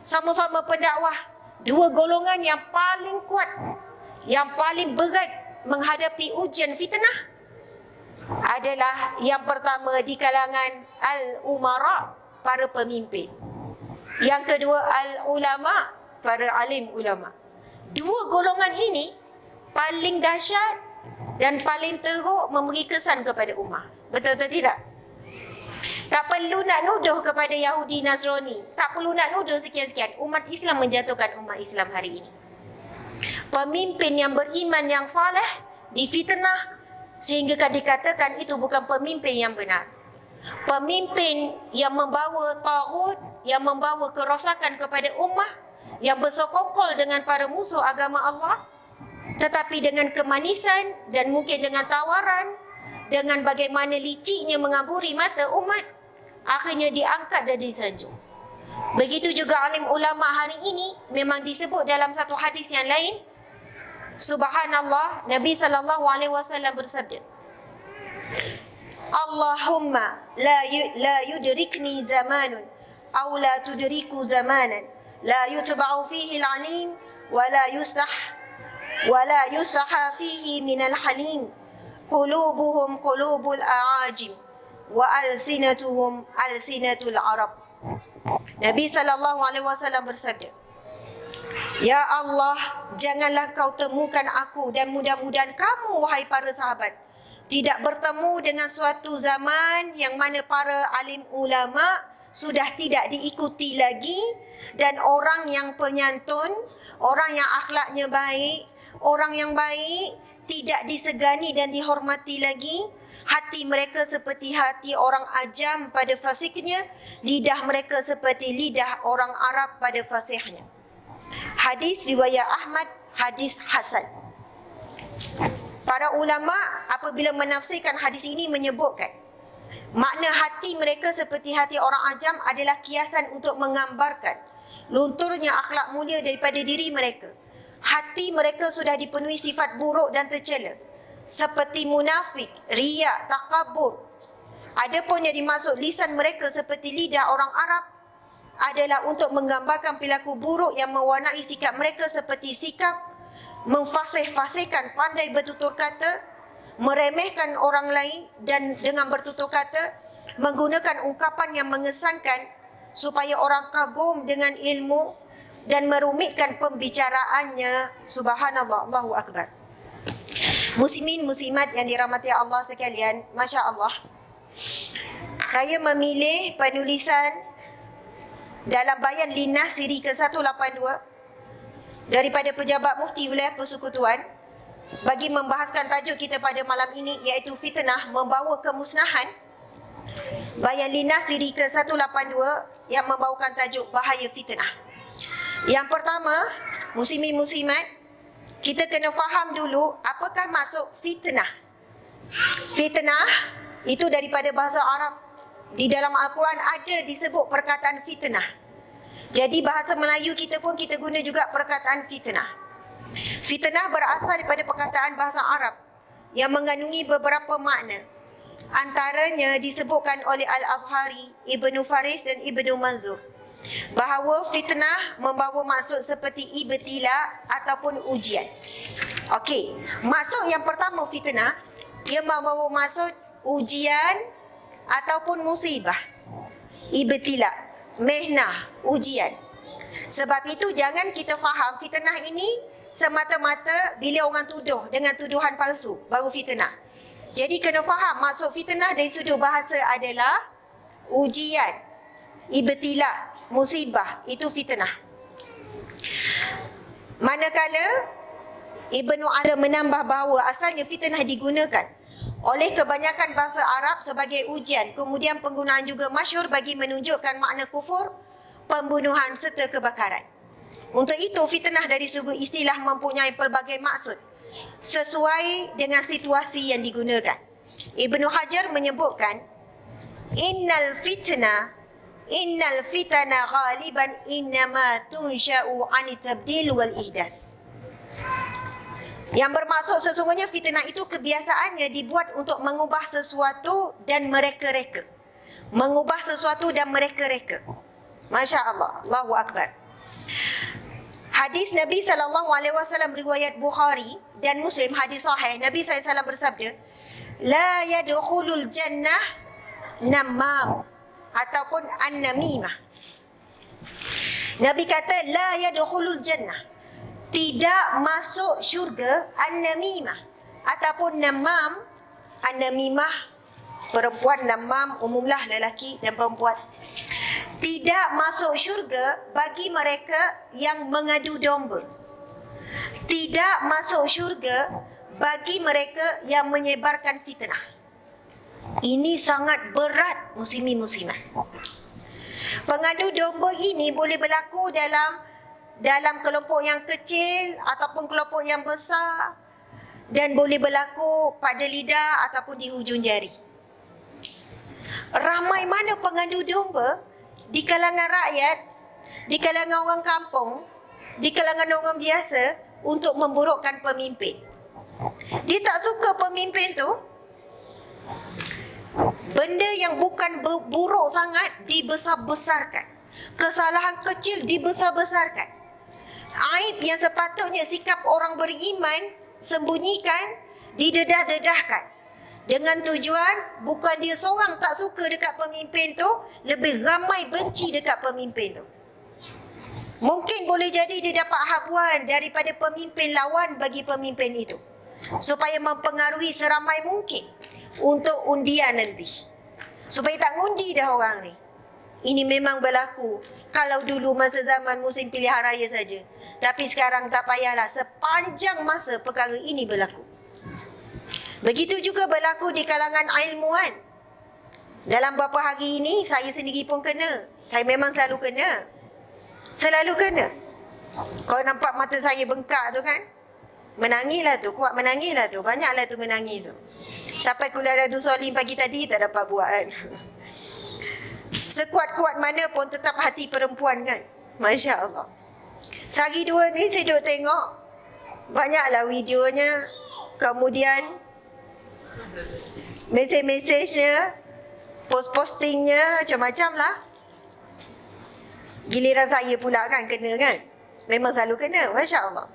A: Sama-sama pendakwah. Dua golongan yang paling kuat, yang paling berat menghadapi ujian fitnah adalah yang pertama di kalangan al-umara, para pemimpin. Yang kedua al-ulama, para alim ulama. Dua golongan ini paling dahsyat dan paling teruk memberi kesan kepada ummah. Betul atau tidak? Tak perlu nak nuduh kepada Yahudi Nasrani. Tak perlu nak nuduh sekian-sekian. Umat Islam menjatuhkan umat Islam hari ini. Pemimpin yang beriman yang saleh difitnah sehingga dikatakan itu bukan pemimpin yang benar. Pemimpin yang membawa taghut, yang membawa kerosakan kepada ummah, yang bersekongkol dengan para musuh agama Allah, tetapi dengan kemanisan dan mungkin dengan tawaran, dengan bagaimana liciknya mengaburi mata umat, akhirnya diangkat dan disanjung. Begitu juga alim ulama hari ini memang disebut dalam satu hadis yang lain. Subhanallah, Nabi sallallahu alaihi wasallam bersabda, Allahumma la yudrikni zamanun aw la tudriku zamanan la yutba'u fihi al-alim wa la yustaha fihi min al-halim qulubuhum qulubul a'ajim wa alsinatuhum alsinatul arab. Nabi sallallahu alaihi wasallam bersabda, Ya Allah, janganlah kau temukan aku dan mudah-mudahan kamu wahai para sahabat tidak bertemu dengan suatu zaman yang mana para alim ulama sudah tidak diikuti lagi, dan orang yang penyantun, orang yang akhlaknya baik, orang yang baik tidak disegani dan dihormati lagi. Hati mereka seperti hati orang ajam pada fasiknya, lidah mereka seperti lidah orang Arab pada fasihnya. Hadis riwayat Ahmad, hadis hasan. Para ulama apabila menafsirkan hadis ini menyebutkan makna hati mereka seperti hati orang ajam adalah kiasan untuk menggambarkan lunturnya akhlak mulia daripada diri mereka. Hati mereka sudah dipenuhi sifat buruk dan tercela seperti munafik, riak, takabur. Adapun yang dimaksud lisan mereka seperti lidah orang Arab adalah untuk menggambarkan perilaku buruk yang mewarnai sikap mereka seperti sikap memfasih-fasihkan, pandai bertutur kata, meremehkan orang lain dan dengan bertutur kata, menggunakan ungkapan yang mengesankan supaya orang kagum dengan ilmu dan merumitkan pembicaraannya. Subhanallah, Allahu Akbar. Muslimin, muslimat yang dirahmati Allah sekalian, Masya Allah, saya memilih penulisan dalam Bayan Linnas siri ke-182 daripada Pejabat Mufti Wilayah Persekutuan bagi membahaskan tajuk kita pada malam ini, iaitu fitnah membawa kemusnahan. Bayan Linnas siri ke-182 yang membawakan tajuk bahaya fitnah. Yang pertama, muslimin muslimat, kita kena faham dulu apakah maksud fitnah. Fitnah itu daripada bahasa Arab. Di dalam Al-Quran ada disebut perkataan fitnah. Jadi bahasa Melayu kita pun kita guna juga perkataan fitnah. Fitnah berasal daripada perkataan bahasa Arab yang mengandungi beberapa makna. Antaranya disebutkan oleh Al-Azhari, Ibnu Faris dan Ibnu Manzur bahawa fitnah membawa maksud seperti ibtila ataupun ujian. Okey, maksud yang pertama fitnah, ia membawa maksud ujian ataupun musibah. Ibtila, mihnah, ujian. Sebab itu jangan kita faham fitnah ini semata-mata bila orang tuduh dengan tuduhan palsu baru fitnah. Jadi kena faham maksud fitnah dari sudut bahasa adalah ujian, ibtila, musibah, itu fitnah. Manakala Ibnu Adam menambah bahawa asalnya fitnah digunakan oleh kebanyakan bangsa Arab sebagai ujian, kemudian penggunaan juga masyhur bagi menunjukkan makna kufur, pembunuhan serta kebakaran. Untuk itu fitnah dari segi istilah mempunyai pelbagai maksud sesuai dengan situasi yang digunakan. Ibnu Hajar menyebutkan innal fitna ghaliban innama tunsha'u 'ani tabdil wal ihdas. Yang bermaksud sesungguhnya fitnah itu kebiasaannya dibuat untuk mengubah sesuatu dan mereka-reka. Mengubah sesuatu dan mereka-reka. Masya Allah, Allahu Akbar. Hadis Nabi SAW riwayat Bukhari dan Muslim, hadis sahih, Nabi SAW bersabda, la yadkhulul jannah namam ataupun an-namimah. Nabi kata la yadkhulul jannah, tidak masuk syurga an-namimah ataupun namam. An-namimah perempuan, namam umumlah lelaki dan perempuan. Tidak masuk syurga bagi mereka yang mengadu domba. Tidak masuk syurga bagi mereka yang menyebarkan fitnah. Ini sangat berat, muslimin muslimat. Pengadu domba ini boleh berlaku dalam kelompok yang kecil ataupun kelompok yang besar, dan boleh berlaku pada lidah ataupun di hujung jari. Ramai mana pengadu domba di kalangan rakyat, di kalangan orang kampung, di kalangan orang biasa untuk memburukkan pemimpin. Dia tak suka pemimpin tu, benda yang bukan buruk sangat dibesar-besarkan, kesalahan kecil dibesar-besarkan, aib yang sepatutnya sikap orang beriman sembunyikan didedah-dedahkan, dengan tujuan bukan dia seorang tak suka dekat pemimpin tu, lebih ramai benci dekat pemimpin tu. Mungkin boleh jadi dia dapat habuan daripada pemimpin lawan bagi pemimpin itu, supaya mempengaruhi seramai mungkin untuk undian nanti, supaya tak ngundi dah orang ni. Ini memang berlaku. Kalau dulu masa zaman musim pilihan raya saja. Tapi sekarang tak payahlah, sepanjang masa perkara ini berlaku. Begitu juga berlaku di kalangan ilmuwan. Dalam beberapa hari ini, saya sendiri pun kena. Saya memang selalu kena. Selalu kena. Kalau nampak mata saya bengkak tu kan, menangislah tu, kuat menangislah tu. Banyaklah tu menangis tu. Sampai kuliah Radu Solim pagi tadi tak dapat buat kan. Sekuat-kuat mana pun tetap hati perempuan kan. Masya Allah. Sehari dua ni saya duduk tengok, banyaklah videonya. Kemudian mesej-mesejnya, post-postingnya, macam-macam lah. Giliran saya pula kan kena kan. Memang selalu kena, Masya Allah.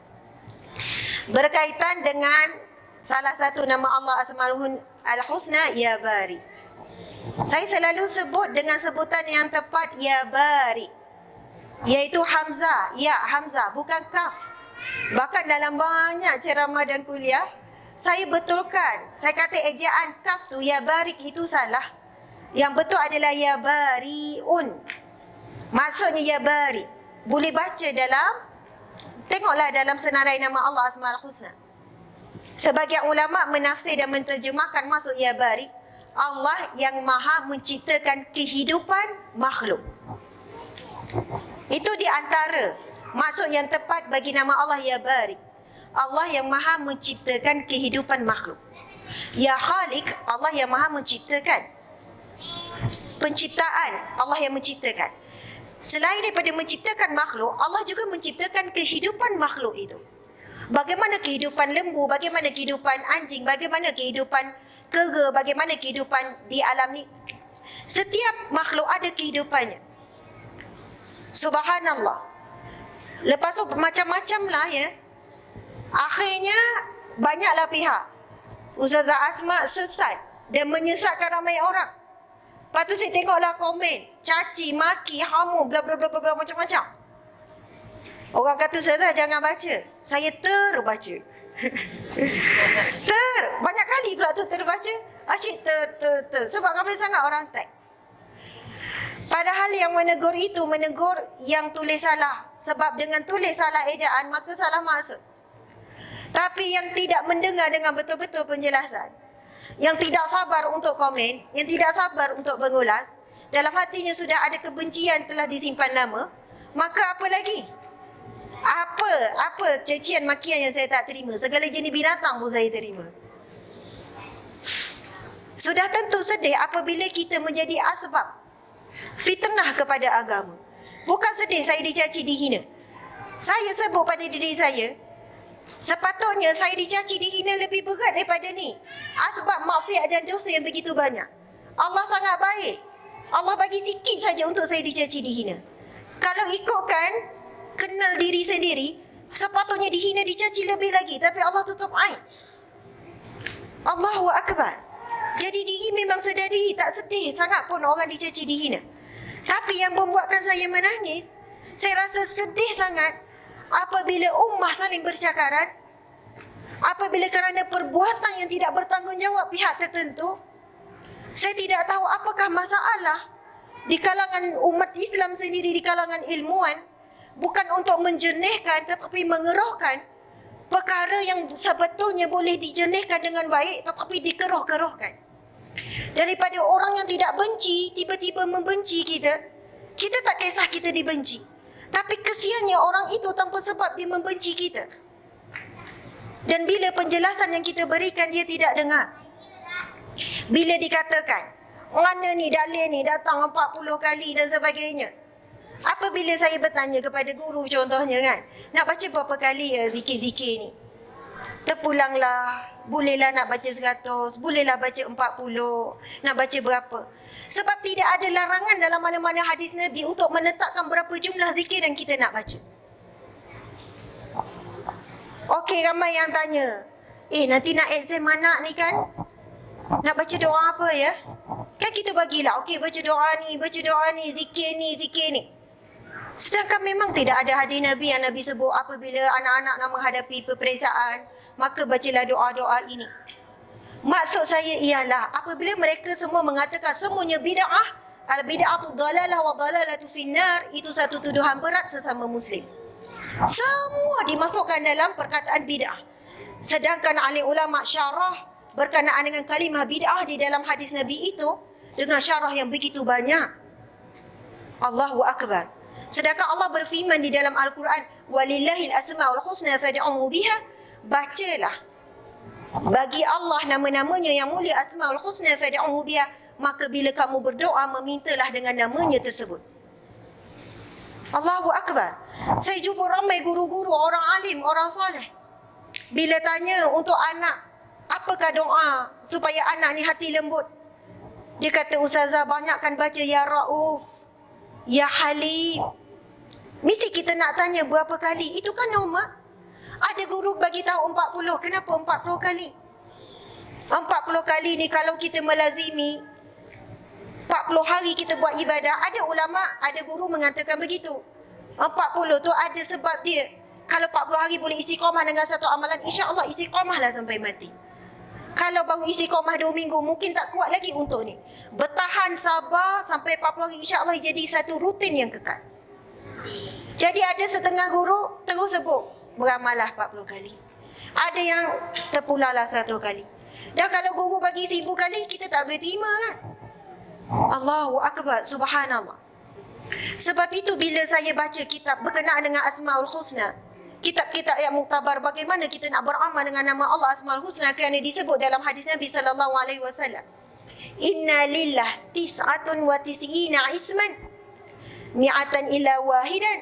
A: Berkaitan dengan salah satu nama Allah Asmaul Husna, Ya Bari. Saya selalu sebut dengan sebutan yang tepat, Ya Bari, iaitu Hamzah. Ya, Hamzah, bukan Kaf. Bahkan dalam banyak ceramah dan kuliah, saya betulkan. Saya kata ejaan Kaf tu, Ya Barik, itu salah. Yang betul adalah Ya Bariun. Maksudnya Ya Bari. Boleh baca dalam, tengoklah dalam senarai nama Allah Asmaul Husna. Sebagian ulama menafsir dan menterjemahkan maksud Ya Bari, Allah yang maha menciptakan kehidupan makhluk. Itu di antara maksud yang tepat bagi nama Allah Ya Bari. Allah yang maha menciptakan kehidupan makhluk. Ya Khaliq, Allah yang maha menciptakan. Penciptaan, Allah yang menciptakan. Selain daripada menciptakan makhluk, Allah juga menciptakan kehidupan makhluk itu. Bagaimana kehidupan lembu, bagaimana kehidupan anjing, bagaimana kehidupan kera, bagaimana kehidupan di alam ni. Setiap makhluk ada kehidupannya. Subhanallah. Lepas tu macam-macam lah ya. Akhirnya banyaklah pihak. Ustazah Asma sesat dan menyesatkan ramai orang. Lepas tu saya tengoklah komen, caci, maki, hamu, bla bla bla bla macam-macam. Orang kata Ustazah jangan baca. Saya terbaca. Banyak kali pula tu terbaca. Asyik ter. Sebab ramai sangat orang tag. Padahal yang menegur itu menegur yang tulis salah. Sebab dengan tulis salah ejaan maka salah maksud. Tapi yang tidak mendengar dengan betul-betul penjelasan, yang tidak sabar untuk komen, yang tidak sabar untuk mengulas, dalam hatinya sudah ada kebencian telah disimpan lama, maka apa lagi? Apa cacian makian yang saya tak terima? Segala jenis binatang pun saya terima. Sudah tentu sedih apabila kita menjadi asbab fitnah kepada agama. Bukan sedih saya dicaci dihina. Saya sebut pada diri saya, sepatutnya saya dicaci dihina lebih berat daripada ni. Asbab maksiat dan dosa yang begitu banyak. Allah sangat baik. Allah bagi sikit saja untuk saya dicaci dihina. Kalau ikutkan kenal diri sendiri, sepatutnya dihina dicaci lebih lagi. Tapi Allah tutup aib. Allahu Akbar. Jadi diri memang sedar diri, tak sedih sangat pun orang dicaci dihina. Tapi yang membuatkan saya menangis, saya rasa sedih sangat apabila ummah saling bercakaran, apabila kerana perbuatan yang tidak bertanggungjawab pihak tertentu. Saya tidak tahu apakah masalah di kalangan umat Islam sendiri, di kalangan ilmuwan, bukan untuk menjernihkan tetapi mengerohkan perkara yang sebetulnya boleh dijernihkan dengan baik tetapi dikeroh-kerohkan. Daripada orang yang tidak benci tiba-tiba membenci kita, kita tak kisah kita dibenci. Tapi kesiannya orang itu tanpa sebab dia membenci kita. Dan bila penjelasan yang kita berikan dia tidak dengar. Bila dikatakan, mana ni dalil ni datang 40 kali dan sebagainya. Apabila saya bertanya kepada guru contohnya kan, nak baca berapa kali ya zikir-zikir ni? Terpulanglah, bolehlah nak baca 100, bolehlah baca 40, nak baca berapa. Sebab tidak ada larangan dalam mana-mana hadis Nabi untuk menetapkan berapa jumlah zikir yang kita nak baca. Okey, ramai yang tanya, nanti nak exam anak ni kan, nak baca doa apa ya? Kan kita bagilah, okey baca doa ni, zikir ni. Sedangkan memang tidak ada hadis Nabi yang Nabi sebut apabila anak-anak nak menghadapi peperiksaan, maka bacalah doa-doa ini. Maksud saya ialah apabila mereka semua mengatakan semuanya bid'ah, al-bid'atu dhalalah wa dhalalatu finnar, itu satu tuduhan berat sesama Muslim. Semua dimasukkan dalam perkataan bid'ah. Sedangkan alim ulama syarah berkenaan dengan kalimah bid'ah di dalam hadis Nabi itu dengan syarah yang begitu banyak. Allahu Akbar. Sedangkan Allah berfirman di dalam Al-Quran, walillahil asma'ul husna fad'uhu biha. Bacalah, bagi Allah nama-namanya yang mulia, asma'ul husna fad'uhu biha. Maka bila kamu berdoa, memintalah dengan namanya tersebut. Allahu Akbar. Saya jumpa ramai guru-guru, orang alim, orang soleh. Bila tanya untuk anak, apakah doa supaya anak ni hati lembut? Dia kata, Ustazah, banyakkan baca Ya Rauf, Ya Halim. Mesti kita nak tanya berapa kali. Itu kan normal. Ada guru bagi tahu 40. Kenapa 40 kali? 40 kali ni kalau kita melazimi 40 hari kita buat ibadah. Ada ulama, ada guru mengatakan begitu. 40 tu ada sebab dia. Kalau 40 hari boleh istiqamah dengan satu amalan, insya-Allah istiqamahlah sampai mati. Kalau baru istiqamah 2 minggu, mungkin tak kuat lagi untuk ni. Bertahan sabar sampai 40 hari, insya-Allah jadi satu rutin yang kekal. Jadi ada setengah guru terus sebut, beramalah 40 kali. Ada yang terpulanglah 1 kali. Dan kalau guru bagi 1000 kali, kita tak boleh terima kan? Allahu Akbar, subhanallah. Sebab itu bila saya baca kitab berkenaan dengan Asmaul Husna, kitab-kitab yang muktabar, bagaimana kita nak beramal dengan nama Allah Asmaul Husna, kerana disebut dalam hadis Nabi SAW, Inna lillah tis'atun wa tis'ina isman mi'atan illa wahidan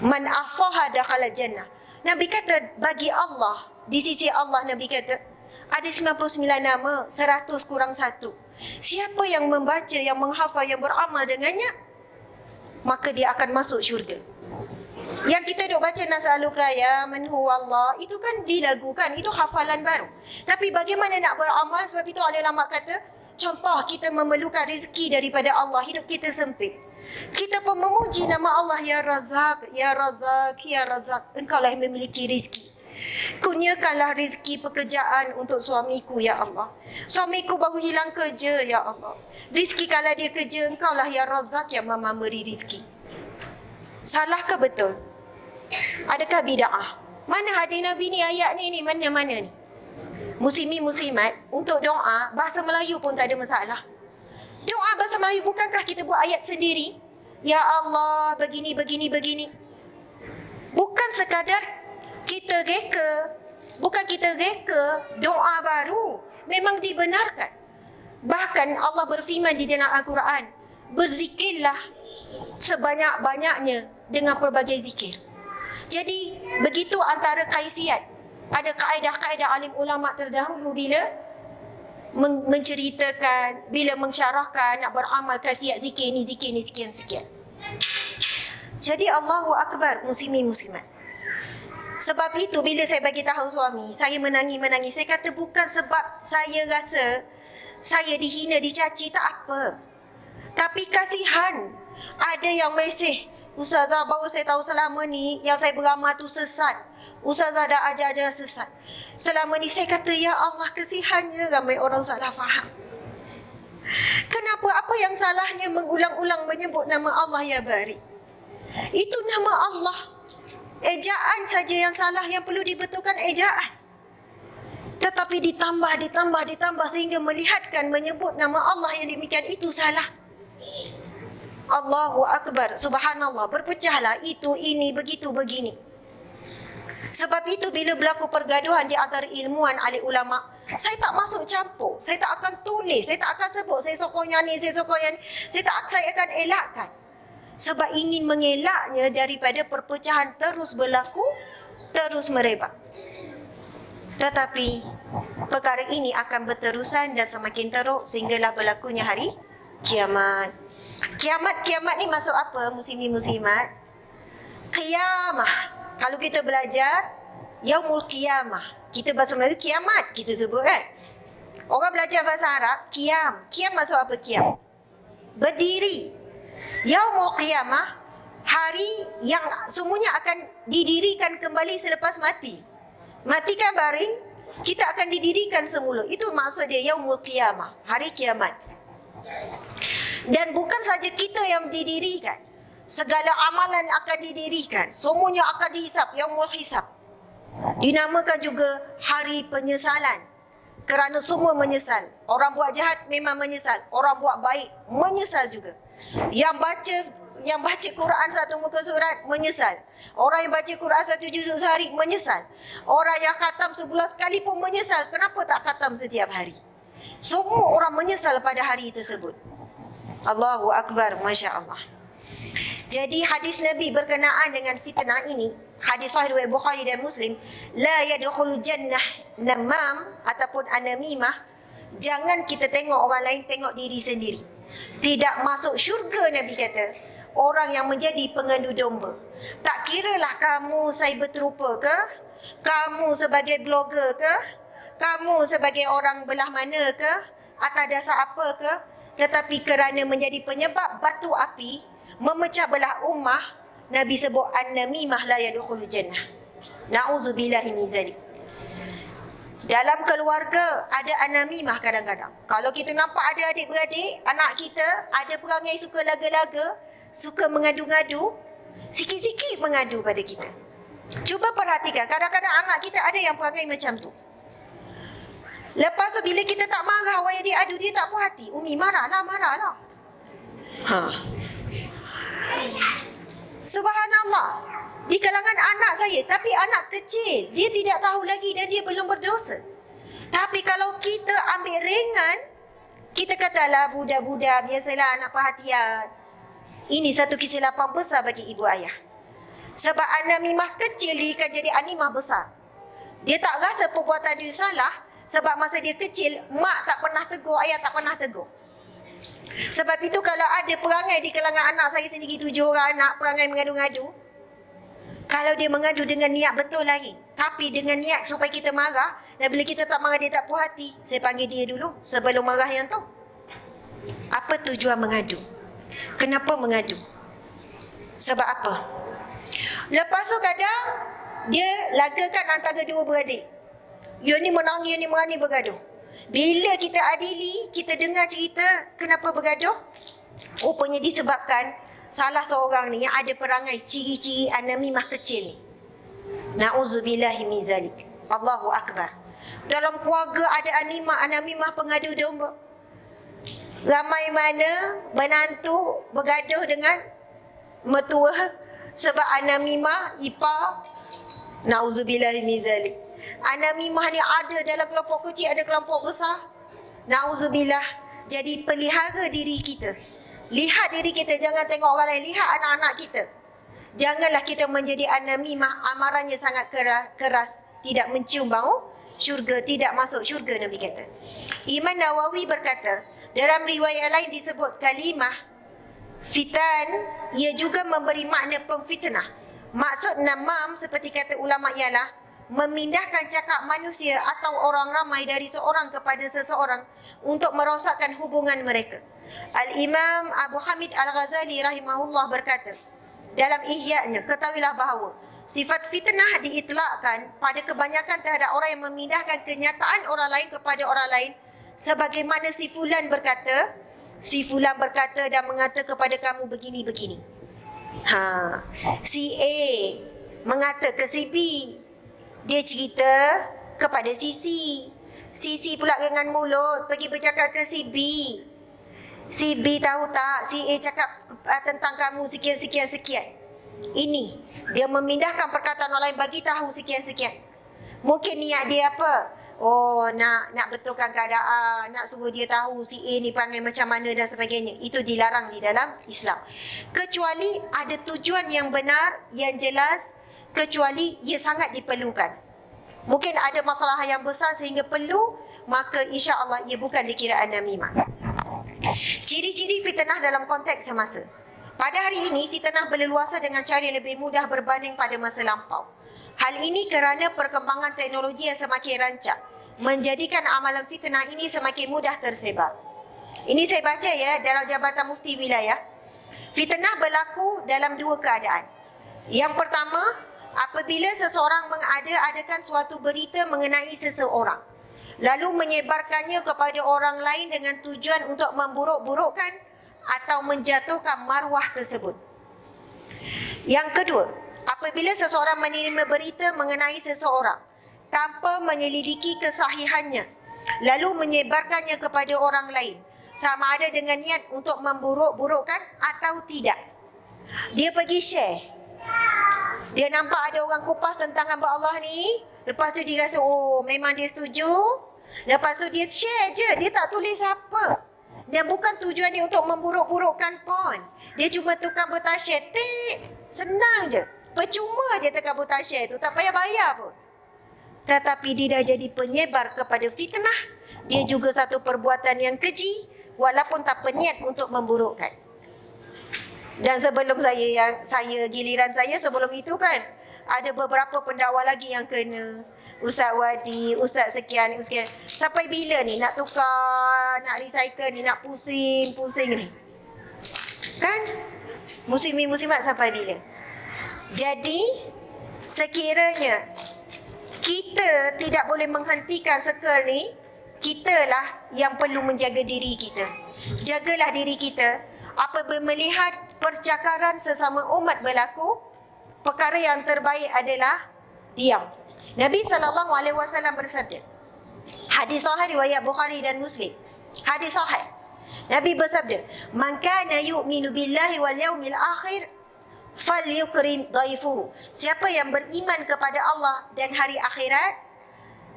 A: man ahsaha dakhala jannah. Nabi kata bagi Allah, di sisi Allah Nabi kata ada 99 nama, 100 kurang 1. Siapa yang membaca, yang menghafal, yang beramal dengannya, maka dia akan masuk syurga. Yang kita duk baca nas'aluka ya man huwallah, itu kan dilagukan, itu hafalan baru. Tapi bagaimana nak beramal? Sebab itu ulama kata, contoh kita memerlukan rezeki daripada Allah, hidup kita sempit. Kita pun memuji nama Allah, Ya Razak, Ya Razak, Ya Razak. Engkaulah yang memiliki rezeki. Kurniakanlah rezeki pekerjaan untuk suamiku, Ya Allah. Suamiku baru hilang kerja, Ya Allah. Rezekikanlah dia kerja, Engkaulah Ya Razak yang memberi rezeki. Salah ke betul? Adakah bid'ah? Mana hadis Nabi ni, ayat ni mana-mana ni? Muslimin muslimat, untuk doa bahasa Melayu pun tak ada masalah. Doa bahasa Melayu, bukankah kita buat ayat sendiri? Ya Allah, begini, begini, begini. Bukan sekadar kita reka, bukan kita reka doa baru, memang dibenarkan. Bahkan Allah berfirman di dalam Al-Quran, berzikirlah sebanyak-banyaknya dengan pelbagai zikir. Jadi begitu antara kaifiat. Ada kaedah-kaedah alim ulama terdahulu bila menceritakan, bila mensyarahkan nak beramal kaifiat zikir ni sekian-sekian. Jadi Allahu Akbar, muslimin muslimat. Sebab itu bila saya bagi tahu suami, saya menangis-menangis. Saya kata bukan sebab saya rasa saya dihina, dicaci, tak apa. Tapi kasihan. Ada yang mesej, Ustazah, baru saya tahu selama ni yang saya beramal tu sesat. Ustazah dah ajar-ajar sesat. Selama ni saya kata, ya Allah, kasihannya ramai orang salah faham. Kenapa? Apa yang salahnya mengulang-ulang menyebut nama Allah Ya Bari? Itu nama Allah. Ejaan saja yang salah, yang perlu dibetulkan ejaan. Tetapi ditambah sehingga melihatkan menyebut nama Allah yang demikian itu salah. Allahu Akbar, subhanallah, berpecahlah itu, ini, begitu, begini. Sebab itu bila berlaku pergaduhan di antara ilmuwan alim ulama, saya tak masuk campur, saya tak akan tulis, saya tak akan sebut saya sokong yang ni, saya sokong yang ni, saya akan elakkan. Sebab ingin mengelaknya daripada perpecahan terus berlaku, terus merebak. Tetapi perkara ini akan berterusan dan semakin teruk sehinggalah berlakunya hari kiamat. Kiamat ni masuk apa, muslimin muslimat? Qiyamah. Kalau kita belajar Yaumul Qiyamah, kita bahasa Melayu kiamat kita sebut kan. Orang belajar bahasa Arab qiyam. Qiyam masuk apa qiyam? Berdiri. Yaumul Qiyamah, hari yang semuanya akan didirikan kembali selepas mati. Mati kan baring, kita akan didirikan semula. Itu maksud dia Yaumul Qiyamah, hari kiamat. Dan bukan saja kita yang didirikan, segala amalan akan didirikan, semuanya akan dihisap, yaumul hisab. Dinamakan juga hari penyesalan, kerana semua menyesal. Orang buat jahat memang menyesal, orang buat baik menyesal juga. Yang baca Quran satu muka surat menyesal. Orang yang baca Quran satu juzuk sehari menyesal. Orang yang khatam sebulan sekali pun menyesal. Kenapa tak khatam setiap hari? Semua orang menyesal pada hari tersebut. Allahu Akbar, Masya Allah. Jadi hadis Nabi berkenaan dengan fitnah ini, hadis sahih riwayat Bukhari dan Muslim, la yadkhulul jannah namam ataupun anamimah. Jangan kita tengok orang lain, tengok diri sendiri. Tidak masuk syurga, Nabi kata, orang yang menjadi pengandu domba. Tak kiralah kamu cyber trooper ke, kamu sebagai blogger ke, kamu sebagai orang belah mana ke, atas dasar apa ke, tetapi kerana menjadi penyebab batu api memecah belah ummah, Nabi sebut an-namimah la yadkhulul jannah. Na'udzubillahi min zalik. Dalam keluarga ada an-namimah kadang-kadang. Kalau kita nampak ada adik-beradik, anak kita ada perangai suka laga-laga, suka mengadu-ngadu, sikit-sikit mengadu pada kita. Cuba perhatikan, kadang-kadang anak kita ada yang perangai macam tu. Lepas tu bila kita tak marah, awak yang dia adu, dia tak puas hati. Umi marahlah. Subhanallah. Di kalangan anak saya, tapi anak kecil, dia tidak tahu lagi dan dia belum berdosa. Tapi kalau kita ambil ringan, kita katalah budak-budak, biasalah anak perhatian. Ini satu kesilapan besar bagi ibu ayah. Sebab an-namimah kecil dia akan jadi animah besar. Dia tak rasa perbuatan dia salah, sebab masa dia kecil, mak tak pernah tegur, ayah tak pernah tegur. Sebab itu kalau ada perangai di kalangan anak saya sendiri, 7 orang anak perangai mengadu-ngadu, kalau dia mengadu dengan niat betul lagi, tapi dengan niat supaya kita marah, dan bila kita tak marah dia tak puas hati, saya panggil dia dulu sebelum marah yang tu. Apa tujuan mengadu? Kenapa mengadu? Sebab apa? Lepas tu kadang dia lagakan antara dua beradik. Yang ni menangis, yang ni merani bergaduh. Bila kita adili, kita dengar cerita kenapa bergaduh, rupanya disebabkan salah seorang ni yang ada perangai ciri-ciri an-namimah kecil ni. Na'udzubillahi min zalik. Allahu Akbar. Dalam keluarga ada an-namimah pengadu domba. Ramai mana menantu bergaduh dengan mertua sebab an-namimah ipar. Na'udzubillahi min zalik. An-namimah ni ada dalam kelompok kecil, ada kelompok besar. Na'udzubillah. Jadi pelihara diri kita. Lihat diri kita, jangan tengok orang lain. Lihat anak-anak kita. Janganlah kita menjadi an-namimah, amarannya sangat keras, tidak mencium bau syurga, tidak masuk syurga, Nabi kata. Imam Nawawi berkata, dalam riwayat lain disebut kalimah fitan, ia juga memberi makna pemfitnah. Maksud namam seperti kata ulama ialah memindahkan cakap manusia atau orang ramai dari seorang kepada seseorang untuk merosakkan hubungan mereka. Al-Imam Abu Hamid Al-Ghazali rahimahullah berkata dalam Ihya-nya, ketahuilah bahawa sifat fitnah diitlakkan pada kebanyakan terhadap orang yang memindahkan kenyataan orang lain kepada orang lain, sebagaimana si fulan berkata dan mengata kepada kamu begini-begini. Si A mengata ke si B, dia cerita kepada si C pula dengan mulut pergi bercakap ke si B. Si B tahu tak, si A cakap tentang kamu sekian. Ini dia memindahkan perkataan orang lain bagi tahu sekian. Mungkin niat dia apa? Oh, nak betulkan keadaan, nak suruh dia tahu si A ni perangai macam mana dan sebagainya. Itu dilarang di dalam Islam. Kecuali ada tujuan yang benar, yang jelas, kecuali ia sangat diperlukan. Mungkin ada masalah yang besar sehingga perlu, maka insya-Allah ia bukan dikira an-namimah. Ciri-ciri fitnah dalam konteks semasa. Pada hari ini, fitnah berleluasa dengan cara yang lebih mudah berbanding pada masa lampau. Hal ini kerana perkembangan teknologi yang semakin rancak, menjadikan amalan fitnah ini semakin mudah tersebar. Ini saya baca ya dalam Jabatan Mufti Wilayah. Fitnah berlaku dalam dua keadaan. Yang pertama, apabila seseorang mengada-adakan suatu berita mengenai seseorang. lalu menyebarkannya kepada orang lain dengan tujuan untuk memburuk-burukkan atau menjatuhkan maruah tersebut. Yang kedua, apabila seseorang menerima berita mengenai seseorang tanpa menyelidiki kesahihannya, lalu menyebarkannya kepada orang lain, sama ada dengan niat untuk memburuk-burukkan atau tidak. Dia pergi share. Dia nampak ada orang kupas tentang hamba Allah ni, lepas tu dia rasa, oh memang dia setuju. Lepas tu dia share je, dia tak tulis apa. Dan bukan tujuan dia untuk memburuk-burukkan pun. Dia cuma tukar bertasyar, senang je. Percuma je tukar bertasyar tu, tak payah bayar pun. Tetapi dia dah jadi penyebar kepada fitnah. Dia juga satu perbuatan yang keji, walaupun tak berniat untuk memburukkan. Dan sebelum giliran saya sebelum itu kan, ada beberapa pendakwa lagi yang kena. Ustaz Wadi, Ustaz sekian. Sampai bila ni nak tukar, nak recycle ni, nak pusing ni. Kan? Muslimin-muslimat sampai bila? Jadi, sekiranya kita tidak boleh menghentikan circle ni, kitalah yang perlu menjaga diri kita. Jagalah diri kita. Apabila melihat percakaran sesama umat berlaku, perkara yang terbaik adalah diam. Nabi SAW bersabda, hadis sahih riwayat Bukhari dan Muslim. Hadis sahih. Nabi bersabda, "Man kana yu'minu billahi wal yaumil akhir falyukrim dhaifuhu." Siapa yang beriman kepada Allah dan hari akhirat,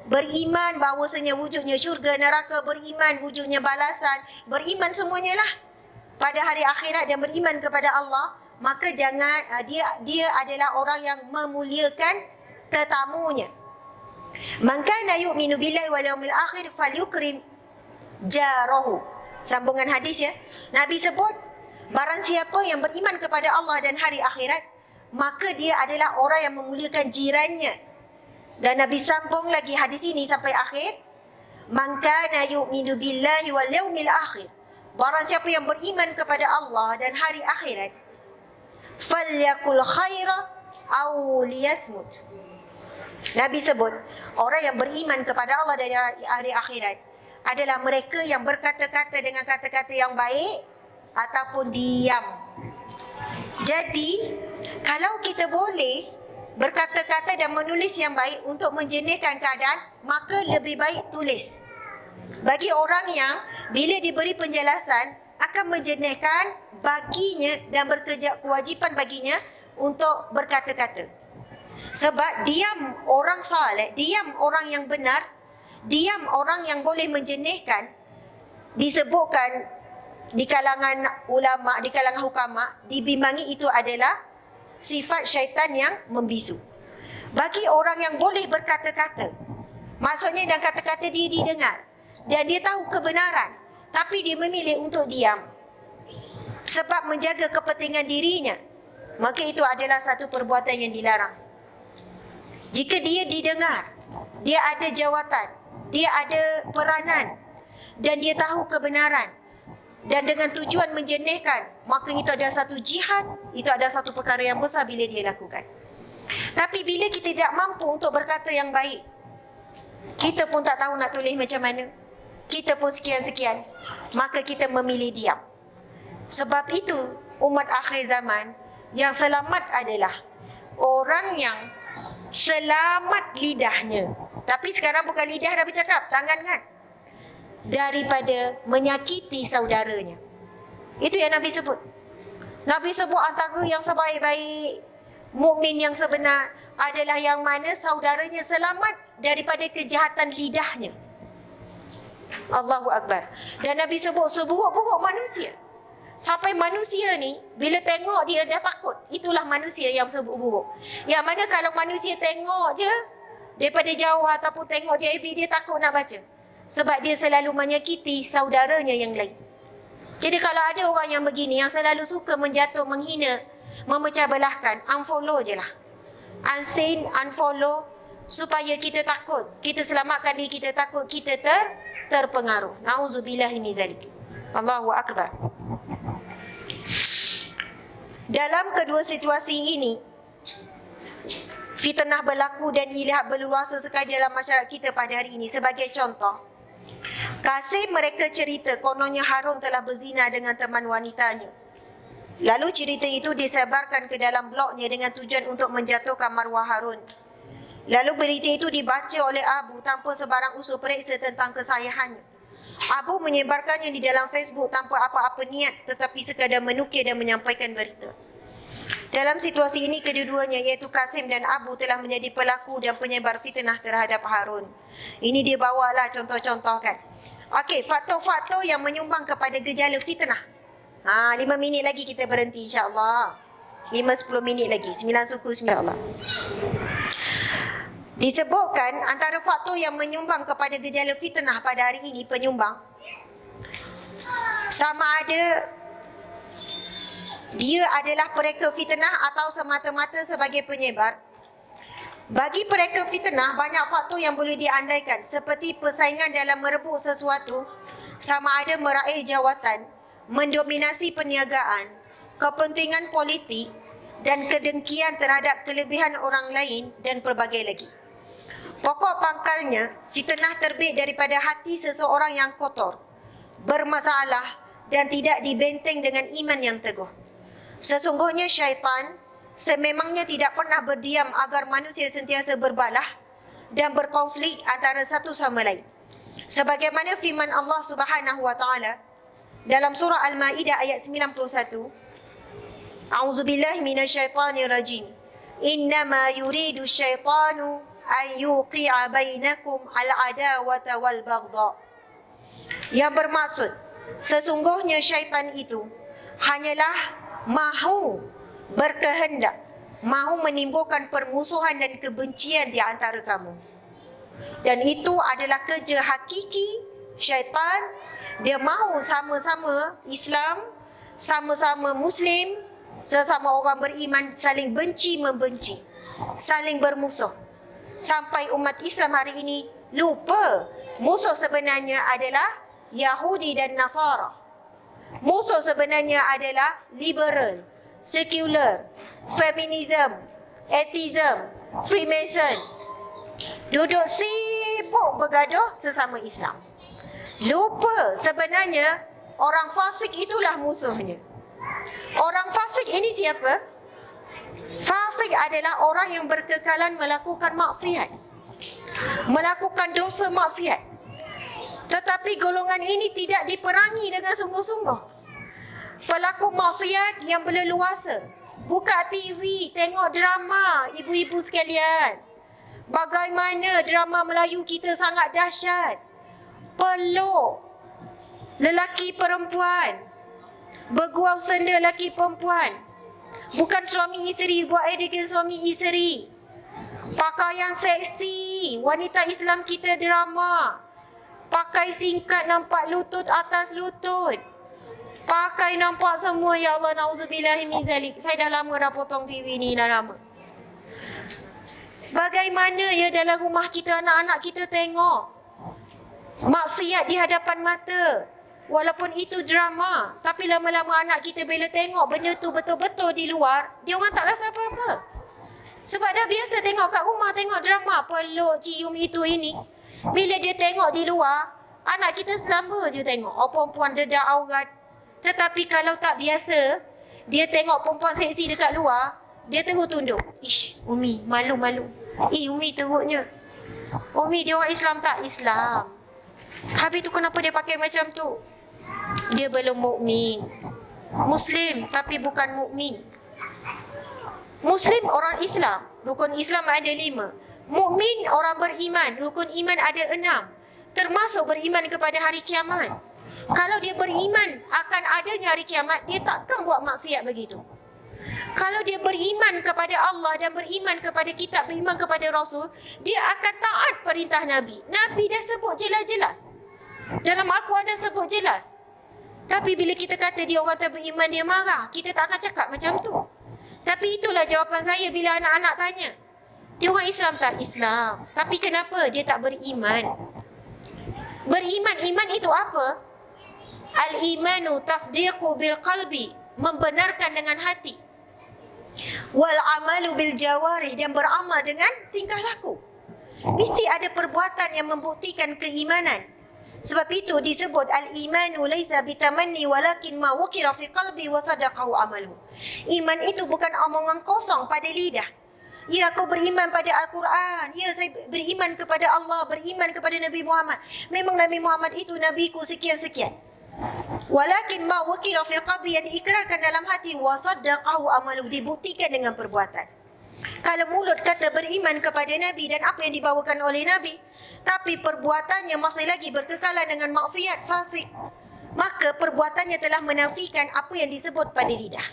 A: beriman bahawasanya wujudnya syurga, neraka, beriman wujudnya balasan, beriman semuanya lah pada hari akhirat dan beriman kepada Allah, maka jangan dia adalah orang yang memuliakan tetamunya. Man kana yu'minu billahi wal yaumil akhir falyukrim jarahu. Sambungan hadis ya. Nabi sebut, barang siapa yang beriman kepada Allah dan hari akhirat, maka dia adalah orang yang memuliakan jirannya. Dan Nabi sambung lagi hadis ini sampai akhir, man kana yu'minu billahi wal yaumil akhir. Barang siapa yang beriman kepada Allah dan hari akhirat, falyakul khaira aw liyasmut. Nabi sebut, orang yang beriman kepada Allah dan hari akhirat adalah mereka yang berkata-kata dengan kata-kata yang baik ataupun diam. Jadi, kalau kita boleh berkata-kata dan menulis yang baik untuk menjernihkan keadaan, maka lebih baik tulis. Bagi orang yang bila diberi penjelasan akan menjernihkan baginya dan kewajipan baginya untuk berkata-kata. Sebab diam orang saleh, diam orang yang benar, diam orang yang boleh menjernihkan, disebutkan di kalangan ulama, di kalangan hukama, dibimbangi itu adalah sifat syaitan yang membisu. Bagi orang yang boleh berkata-kata, maksudnya dan kata-kata dia didengar dan dia tahu kebenaran, tapi dia memilih untuk diam sebab menjaga kepentingan dirinya, maka itu adalah satu perbuatan yang dilarang. Jika dia didengar, dia ada jawatan, dia ada peranan dan dia tahu kebenaran dan dengan tujuan menjernihkan, maka itu adalah satu jihad, itu adalah satu perkara yang besar bila dia lakukan. Tapi bila kita tidak mampu untuk berkata yang baik, kita pun tak tahu nak tulis macam mana, kita pun sekian-sekian, maka kita memilih diam. Sebab itu umat akhir zaman yang selamat adalah orang yang selamat lidahnya. Tapi sekarang bukan lidah dah bercakap, tangan kan, daripada menyakiti saudaranya. Itu yang Nabi sebut. Nabi sebut antara yang sebaik-baik mukmin yang sebenar adalah yang mana saudaranya selamat daripada kejahatan lidahnya. Allahu Akbar. Dan Nabi sebut seburuk-buruk manusia, sampai manusia ni bila tengok dia dah takut. Itulah manusia yang seburuk-buruk. Yang mana kalau manusia tengok je daripada jauh ataupun tengok je FB, dia takut nak baca. Sebab dia selalu menyakiti saudaranya yang lain. Jadi kalau ada orang yang begini, yang selalu suka menjatuh, menghina, memecah belahkan, unfollow je lah. Unseen, unfollow, supaya kita takut. Kita selamatkan diri kita, takut kita terpengaruh. Na'udzubillahi min zalik. Allahu Akbar. Dalam kedua situasi ini, fitnah berlaku dan dilihat berluasa sekali dalam masyarakat kita pada hari ini. Sebagai contoh, Kasim mereka cerita kononnya Harun telah berzina dengan teman wanitanya. Lalu cerita itu disebarkan ke dalam blognya dengan tujuan untuk menjatuhkan maruah Harun. Lalu berita itu dibaca oleh Abu tanpa sebarang usul periksa tentang kesahihannya. Abu menyebarkannya di dalam Facebook tanpa apa-apa niat, tetapi sekadar menukil dan menyampaikan berita. Dalam situasi ini, kedua-duanya iaitu Kasim dan Abu telah menjadi pelaku dan penyebar fitnah terhadap Harun. Ini dia bawalah contoh-contoh kan. Okey, faktor-faktor yang menyumbang kepada gejala fitnah. 5 minit lagi kita berhenti insya-Allah. 5-10 minit lagi. 9 suku insya-Allah. Disebutkan antara faktor yang menyumbang kepada gejala fitnah pada hari ini, penyumbang, sama ada dia adalah pereka fitnah atau semata-mata sebagai penyebar. Bagi pereka fitnah, banyak faktor yang boleh diandaikan, seperti persaingan dalam merebut sesuatu, sama ada meraih jawatan, mendominasi perniagaan, kepentingan politik dan kedengkian terhadap kelebihan orang lain dan pelbagai lagi. Pokok pangkalnya, fitnah terbit daripada hati seseorang yang kotor, bermasalah dan tidak dibenteng dengan iman yang teguh. Sesungguhnya syaitan sememangnya tidak pernah berdiam agar manusia sentiasa berbalah dan berkonflik antara satu sama lain. Sebagaimana firman Allah Subhanahu wa taala dalam surah Al-Maidah ayat 91, A'udzubillahi minasyaitonirrajim. Innama yuridu syaitanu an yuqi'a bainakum al-adawata wal baghdha. Yang bermaksud, sesungguhnya syaitan itu hanyalah mahu berkehendak, mahu menimbulkan permusuhan dan kebencian di antara kamu. Dan itu adalah kerja hakiki syaitan. Dia mahu sama-sama Islam, sama-sama Muslim, sesama orang beriman saling benci membenci, saling bermusuh. Sampai umat Islam hari ini lupa musuh sebenarnya adalah Yahudi dan Nasara. Musuh sebenarnya adalah liberal, sekular, feminism, atheism, Freemason. Duduk sibuk bergaduh sesama Islam. Lupa sebenarnya orang fasik itulah musuhnya. Orang fasik ini siapa? Fasik adalah orang yang berkekalan melakukan maksiat, melakukan dosa maksiat. Tetapi golongan ini tidak diperangi dengan sungguh-sungguh. Pelaku maksiat yang berleluasa, buka TV, tengok drama, ibu-ibu sekalian. Bagaimana drama Melayu kita sangat dahsyat. Peluk lelaki perempuan, bergurau senda lelaki perempuan. Bukan suami isteri, buat adegan suami isteri. Pakaian seksi, wanita Islam kita drama. Pakai singkat nampak lutut atas lutut. Pakai nampak semua, ya Allah, na'udzubillahi min zalik. Saya dah lama dah potong TV ni, dah lama. Bagaimana ya dalam rumah kita, anak-anak kita tengok maksiat di hadapan mata. Walaupun itu drama, tapi lama-lama anak kita bila tengok benda tu betul-betul di luar, dia orang tak rasa apa-apa. Sebab dah biasa tengok kat rumah, tengok drama, peluk, cium itu ini. Bila dia tengok di luar, anak kita selamba je tengok. Oh, perempuan dedak aurat. Tetapi kalau tak biasa, dia tengok perempuan seksi dekat luar, dia terus tunduk. Ish, Umi, malu-malu. Umi teruknya. Umi, dia orang Islam tak? Islam. Habis tu kenapa dia pakai macam tu? Dia belum mukmin. Muslim tapi bukan mukmin. Muslim orang Islam, rukun Islam ada 5. Mukmin orang beriman, rukun iman ada 6. Termasuk beriman kepada hari kiamat. Kalau dia beriman akan adanya hari kiamat, dia takkan buat maksiat begitu. Kalau dia beriman kepada Allah dan beriman kepada kitab, beriman kepada Rasul, dia akan taat perintah Nabi. Nabi dah sebut jelas-jelas. Dalam Al-Quran dah sebut jelas. Tapi bila kita kata dia orang tak beriman, dia marah. Kita tak akan cakap macam tu. Tapi itulah jawapan saya bila anak-anak tanya. Dia orang Islam tak? Islam. Tapi kenapa dia tak beriman? Beriman, iman itu apa? Al-imanu tasdiqu bil qalbi. Membenarkan dengan hati. Wal amalu bil jawarih, dan beramal dengan tingkah laku. Mesti ada perbuatan yang membuktikan keimanan. Sebab itu disebut al-imanu laisa bitamanni walakin ma wukira fi qalbi wa sadaqahu amalu. Iman itu bukan omongan kosong pada lidah. Ya, aku beriman pada Al-Quran. Ya, saya beriman kepada Allah, beriman kepada Nabi Muhammad. Memang Nabi Muhammad itu nabiku sekian-sekian. Walakin ma wukira fil qalbi, yang diikrarkan dalam hati, wa saddaqahu amalu, dibuktikan dengan perbuatan. Kalau mulut kata beriman kepada Nabi dan apa yang dibawakan oleh Nabi, tapi perbuatannya masih lagi berkekalan dengan maksiat, fasik, maka perbuatannya telah menafikan apa yang disebut pada lidah.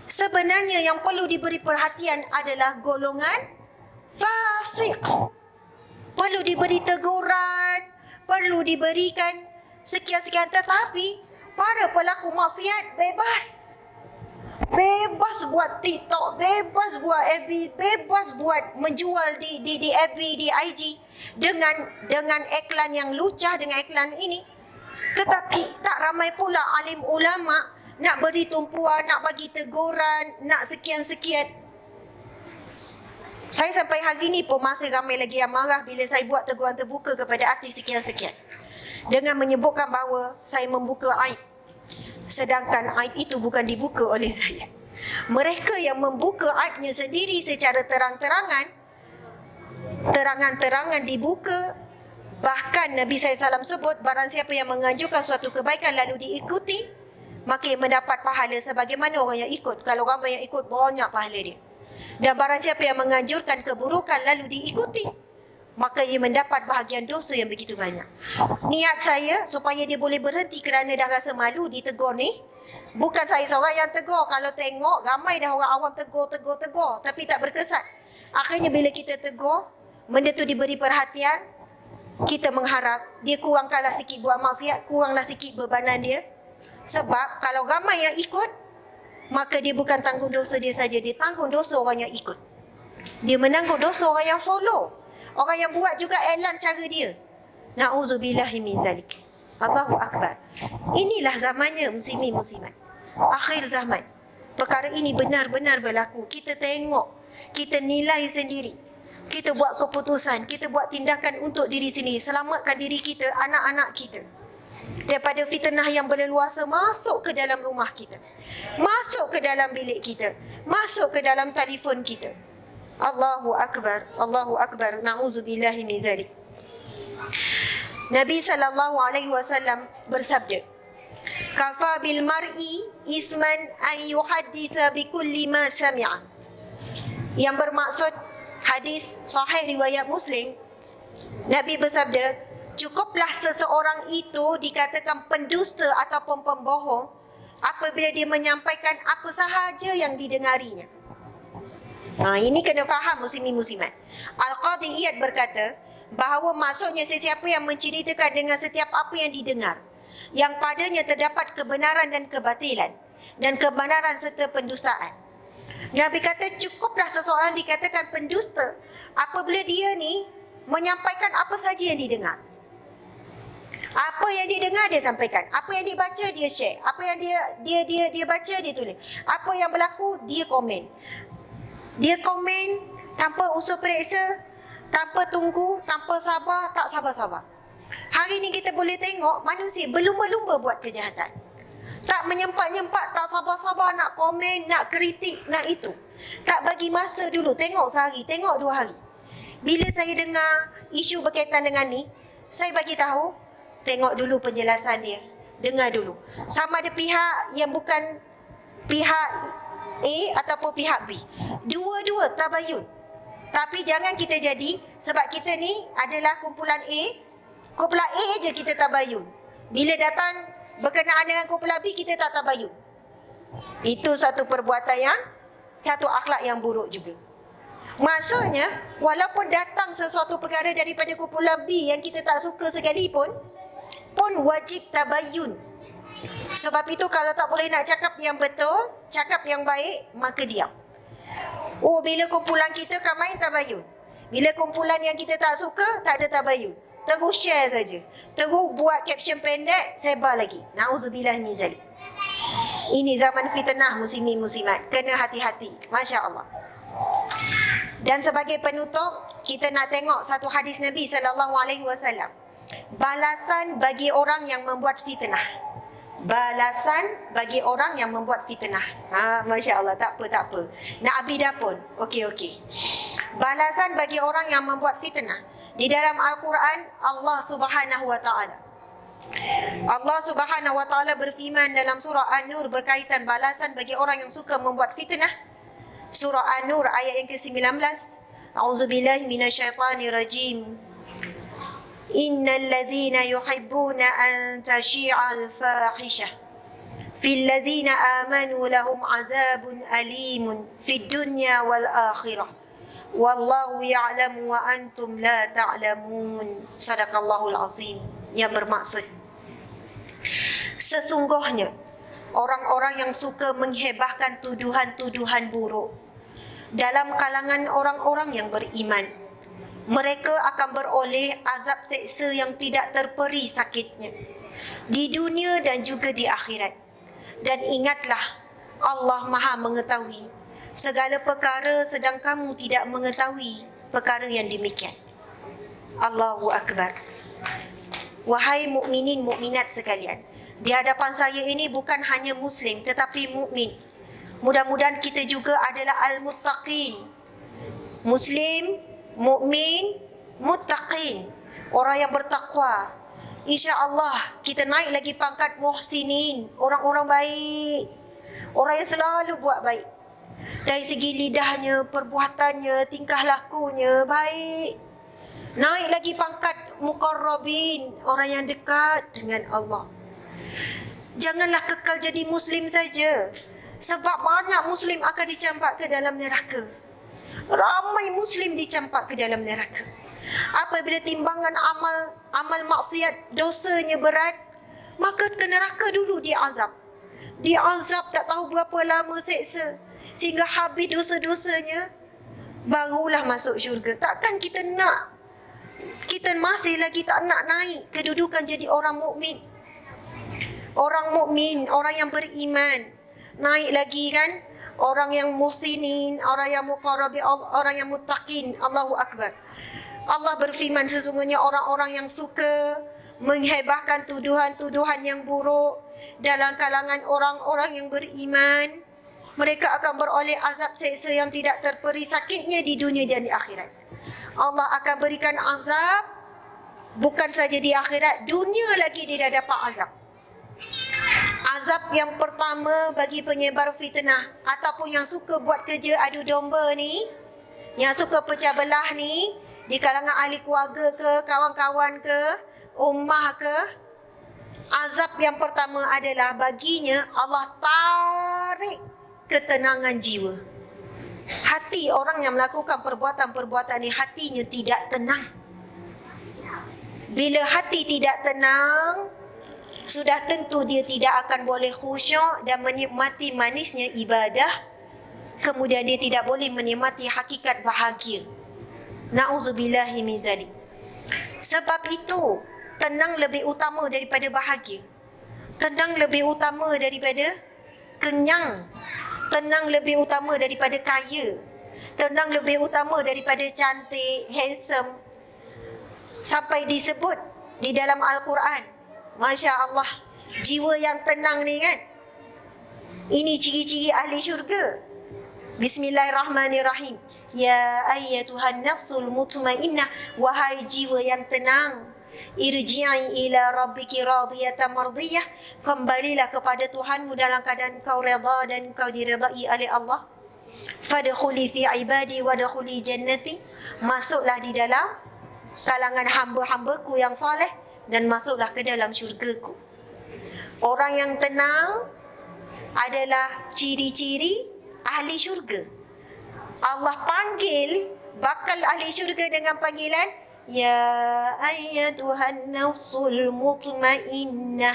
A: Sebenarnya yang perlu diberi perhatian adalah golongan fasik. Perlu diberi teguran, perlu diberikan sekian-sekian, tetapi para pelaku maksiat bebas. Bebas buat TikTok, bebas buat FB, bebas buat menjual di FB, di IG dengan iklan yang lucah, dengan iklan ini. Tetapi tak ramai pula alim ulama nak beri tumpuan, nak bagi teguran, nak sekian-sekian. Saya sampai hari ini pun masih ramai lagi yang marah bila saya buat teguran terbuka kepada artis sekian-sekian, dengan menyebutkan bahawa saya membuka aib. Sedangkan aib itu bukan dibuka oleh saya. Mereka yang membuka aibnya sendiri secara terang-terangan dibuka. Bahkan Nabi SAW sebut, barang siapa yang menganjurkan suatu kebaikan lalu diikuti, maka ia mendapat pahala sebagaimana orang yang ikut. Kalau ramai yang ikut, banyak pahala dia. Dan barang siapa yang menganjurkan keburukan lalu diikuti, maka ia mendapat bahagian dosa yang begitu banyak. Niat saya supaya dia boleh berhenti kerana dah rasa malu ditegur ni. Bukan saya seorang yang tegur. Kalau tengok ramai dah orang awam tegur, tapi tak berkesan. Akhirnya bila kita tegur, benda tu diberi perhatian, kita mengharap dia kurangkanlah sikit buat maksiat, kuranglah sikit bebanan dia. Sebab kalau ramai yang ikut, maka dia bukan tanggung dosa dia saja, dia tanggung dosa orang yang ikut. Dia menanggung dosa orang yang follow. Orang yang buat juga iklan cara dia. Na'udzubillahi min zalik. Allahu Akbar. Inilah zamannya muslimin muslimat. Akhir zaman. Perkara ini benar-benar berlaku. Kita tengok, kita nilai sendiri. Kita buat keputusan, kita buat tindakan untuk diri sendiri. Selamatkan diri kita, anak-anak kita, daripada fitnah yang berleluasa masuk ke dalam rumah kita, masuk ke dalam bilik kita, masuk ke dalam telefon kita. Allahu Akbar, Allahu Akbar. Na'udzubillahi min zalik. Nabi SAW bersabda, kafa bil mar'i isman an yuhadditha bi kulli ma sami'a. Yang bermaksud hadis sahih riwayat Muslim, Nabi bersabda, cukuplah seseorang itu dikatakan pendusta ataupun pembohong apabila dia menyampaikan apa sahaja yang didengarinya. Ini kena faham muslimin muslimat. Al-Qadhi Iyad berkata bahawa maksudnya sesiapa yang menceritakan dengan setiap apa yang didengar, yang padanya terdapat kebenaran dan kebatilan, dan kebenaran serta pendustaan. Nabi kata cukuplah seseorang dikatakan pendusta apabila dia ni menyampaikan apa saja yang didengar. Apa yang dia dengar dia sampaikan, apa yang dia baca dia share, apa yang dia baca dia tulis, apa yang berlaku dia komen. Dia komen tanpa usul periksa, tanpa tunggu, tanpa sabar, tak sabar-sabar. Hari ni kita boleh tengok manusia berlumba-lumba buat kejahatan. Tak menyempat-nyempat, tak sabar-sabar nak komen, nak kritik, nak itu. Tak bagi masa dulu, tengok sehari, tengok 2 hari. Bila saya dengar isu berkaitan dengan ni, saya bagi tahu, tengok dulu penjelasan dia. Dengar dulu. Sama ada pihak yang bukan pihak A ataupun pihak B. Dua-dua tabayun. Tapi jangan kita jadi, sebab kita ni adalah kumpulan A, kumpulan A je kita tabayun. Bila datang berkenaan dengan kumpulan B, kita tak tabayun. Itu satu perbuatan yang, satu akhlak yang buruk juga. Maksudnya, walaupun datang sesuatu perkara daripada kumpulan B yang kita tak suka sekalipun, pun wajib tabayun. Sebab itu kalau tak boleh nak cakap yang betul, cakap yang baik, maka diam. Oh, bila kumpulan kita kan main tabayun. Bila kumpulan yang kita tak suka, tak ada tabayun. Terus share saja. Terus buat caption pendek, sebar lagi. Na'udzubillah min zalik. Ini zaman fitnah muslimin muslimat. Kena hati-hati. Masya Allah. Dan sebagai penutup, kita nak tengok satu hadis Nabi SAW. Balasan bagi orang yang membuat fitnah. Balasan bagi orang yang membuat fitnah. Masya Allah, tak apa. Nak abidah pun. Okey. Balasan bagi orang yang membuat fitnah. Di dalam Al-Quran, Allah Subhanahu Wa Taala. Allah Subhanahu Wa Taala berfirman dalam surah An-Nur berkaitan balasan bagi orang yang suka membuat fitnah. Surah An-Nur ayat yang ke-19. A'udzubillahi minasyaitanirrajim. Innal ladzina yuhibbuna an tashi'al fahishah fil ladzina amanu lahum azabun alimun fid dunya wal akhirah. Wallahu ya'lamu wa antum la ta'lamun. Sadaqallahul azim. Yang bermaksud, sesungguhnya orang-orang yang suka menghebahkan tuduhan-tuduhan buruk dalam kalangan orang-orang yang beriman, mereka akan beroleh azab seksa yang tidak terperi sakitnya di dunia dan juga di akhirat. Dan ingatlah, Allah Maha mengetahui segala perkara sedang kamu tidak mengetahui perkara yang demikian. Allahu Akbar. Wahai mukminin mukminat sekalian, di hadapan saya ini bukan hanya muslim tetapi mukmin. Mudah-mudahan kita juga adalah al-muttaqin. Muslim, mukmin, muttaqin, orang yang bertakwa. Insya-Allah kita naik lagi pangkat muhsinin, orang-orang baik, orang yang selalu buat baik. Dari segi lidahnya, perbuatannya, tingkah lakunya baik. Naik lagi pangkat muqarrabin, orang yang dekat dengan Allah. Janganlah kekal jadi muslim saja, sebab banyak muslim akan dicampak ke dalam neraka. Ramai muslim dicampak ke dalam neraka. Apabila timbangan amal maksiat dosanya berat, maka ke neraka dulu diazab. Diazab tak tahu berapa lama seksa, sehingga habis dosa-dosanya, barulah masuk syurga. Takkan kita nak, kita masih lagi tak nak naik kedudukan jadi orang mukmin. Orang mukmin, orang yang beriman, naik lagi kan, orang yang muhsinin, orang yang muqarrabin, orang yang muttaqin. Allahu Akbar. Allah berfirman, sesungguhnya orang-orang yang suka menghebahkan tuduhan-tuduhan yang buruk dalam kalangan orang-orang yang beriman, mereka akan beroleh azab seksa yang tidak terperi sakitnya di dunia dan di akhirat. Allah akan berikan azab bukan saja di akhirat, dunia lagi dia dah dapat azab. Azab yang pertama bagi penyebar fitnah ataupun yang suka buat kerja adu domba ni, yang suka pecah belah ni, di kalangan ahli keluarga ke, kawan-kawan ke, ummah ke, azab yang pertama adalah baginya Allah tarik ketenangan jiwa. Hati orang yang melakukan perbuatan-perbuatan ni, hatinya tidak tenang. Bila hati tidak tenang, sudah tentu dia tidak akan boleh khusyuk dan menikmati manisnya ibadah. Kemudian dia tidak boleh menikmati hakikat bahagia. Na'udzubillahi min zalik. Sebab itu, tenang lebih utama daripada bahagia. Tenang lebih utama daripada kenyang. Tenang lebih utama daripada kaya. Tenang lebih utama daripada cantik, handsome. Sampai disebut di dalam Al-Quran, Masya Allah, jiwa yang tenang ni kan, ini ciri-ciri ahli syurga. Bismillahirrahmanirrahim. Ya ayyatuhan nafsul mutmainnah, wahai jiwa yang tenang, irji'i ila rabbiki radiyatan mardiyah, kembalilah kepada Tuhanmu dalam keadaan kau redha dan kau diredai oleh Allah. Fadkhuli fi ibadi wadkhuli jannati, masuklah di dalam kalangan hamba-hambaku yang soleh dan masuklah ke dalam syurgaku. Orang yang tenang adalah ciri-ciri ahli syurga. Allah panggil bakal ahli syurga dengan panggilan, ya ayyatuhan nafsul mutmainnah,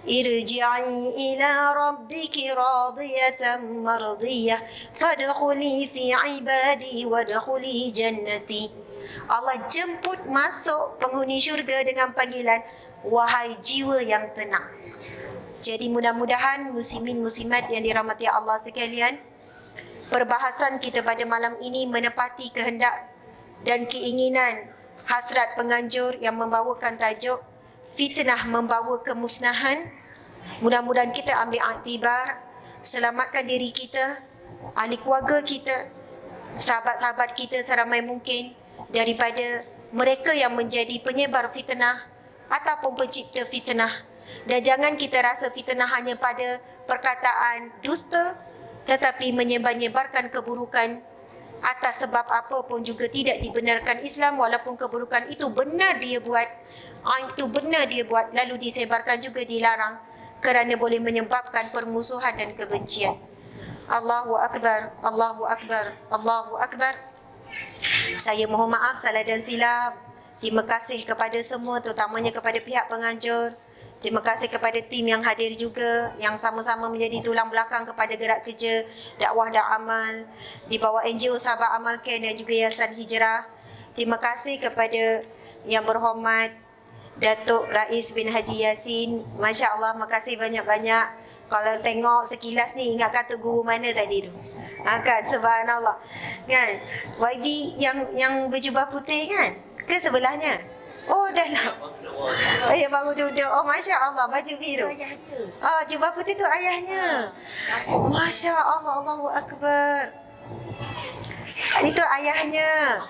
A: irji'i ila rabbiki radiyatan mardiyah, fadkhuli fi ibadi wadkhuli jannati. Allah jemput masuk penghuni syurga dengan panggilan, wahai jiwa yang tenang. Jadi mudah-mudahan muslimin muslimat yang dirahmati Allah sekalian, perbahasan kita pada malam ini menepati kehendak dan keinginan hasrat penganjur yang membawakan tajuk fitnah membawa kemusnahan. Mudah-mudahan kita ambil iktibar, selamatkan diri kita, ahli keluarga kita, sahabat-sahabat kita seramai mungkin daripada mereka yang menjadi penyebar fitnah ataupun pencipta fitnah. Dan jangan kita rasa fitnah hanya pada perkataan dusta, tetapi menyebar-nyebarkan keburukan atas sebab apa pun juga tidak dibenarkan Islam, walaupun keburukan itu benar dia buat, itu benar dia buat, lalu disebarkan juga dilarang kerana boleh menyebabkan permusuhan dan kebencian. Allahu Akbar, Allahu Akbar, Allahu Akbar. Saya mohon maaf salah dan silap. Terima kasih kepada semua, terutamanya kepada pihak penganjur. Terima kasih kepada tim yang hadir juga, yang sama-sama menjadi tulang belakang kepada gerak kerja dakwah dan amal di bawah NGO Sahabat Amal Ken dan juga Yayasan Hijrah. Terima kasih kepada yang berhormat Datuk Rais bin Haji Yassin. Masya Allah, makasih banyak-banyak. Kalau tengok sekilas ni, ingat kata guru mana tadi tu? Kan, subhanallah. Kan, YB yang berjubah putih kan? Ke sebelahnya? Oh, dah lah. Oh ya, baru duduk. Oh, Masya Allah, baju biru. Oh, jubah putih tu ayahnya. Masya Allah, Allahu Akbar. Itu ayahnya.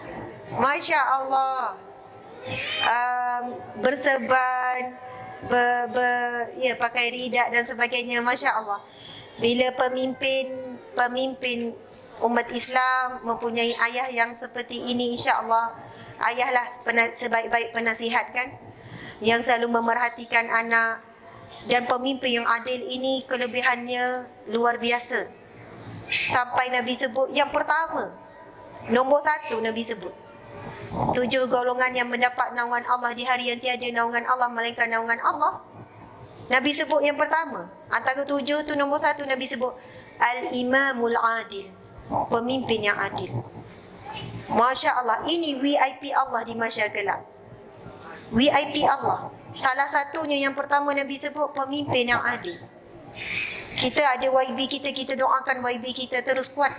A: Masya Allah. Berseban, ya, pakai ridak dan sebagainya. Masya Allah. Bila pemimpin umat Islam mempunyai ayah yang seperti ini, insya-Allah ayahlah sebaik-baik penasihat kan, yang selalu memerhatikan anak. Dan pemimpin yang adil ini kelebihannya luar biasa. Sampai Nabi sebut yang pertama, nombor 1 Nabi sebut 7 golongan yang mendapat naungan Allah di hari yang tiada naungan Allah melainkan naungan Allah. Nabi sebut yang pertama, antara 7 tu nombor 1 Nabi sebut Al-Imamul Adil, pemimpin yang adil. Masya Allah, ini VIP Allah di masyarakat gelap. VIP Allah. Salah satunya yang pertama Nabi sebut pemimpin yang adil. Kita ada YB kita, kita doakan YB kita terus kuat,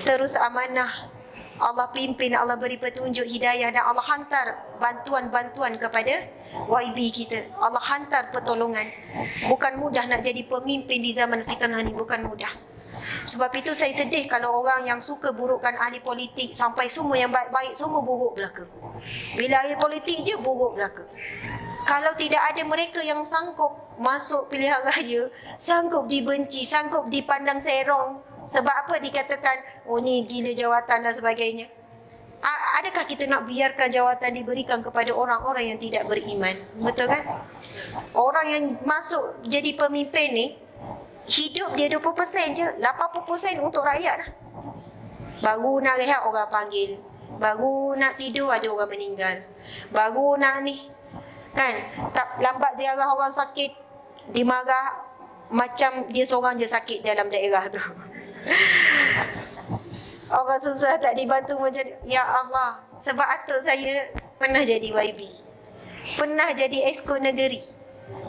A: terus amanah. Allah pimpin, Allah beri petunjuk hidayah, dan Allah hantar bantuan-bantuan kepada YB kita. Allah hantar pertolongan. Bukan mudah nak jadi pemimpin di zaman fitnah ni, bukan mudah. Sebab itu saya sedih kalau orang yang suka burukkan ahli politik, sampai semua yang baik-baik semua buruk belaka. Bila ahli politik je buruk belaka. Kalau tidak ada mereka yang sanggup masuk pilihan raya, sanggup dibenci, sanggup dipandang serong. Sebab apa dikatakan, oh ni gila jawatan dan sebagainya. Adakah kita nak biarkan jawatan diberikan kepada orang-orang yang tidak beriman? Betul kan? Orang yang masuk jadi pemimpin ni, hidup dia 20% je, 80% untuk rakyat lah. Baru nak rehat orang panggil, baru nak tidur ada orang meninggal, baru nak ni kan, tak lambat ziarah orang sakit, dimarah macam dia seorang je sakit dalam daerah tu. Orang susah tak dibantu macam, ya Allah. Sebab atuk saya pernah jadi YB, pernah jadi exco negeri.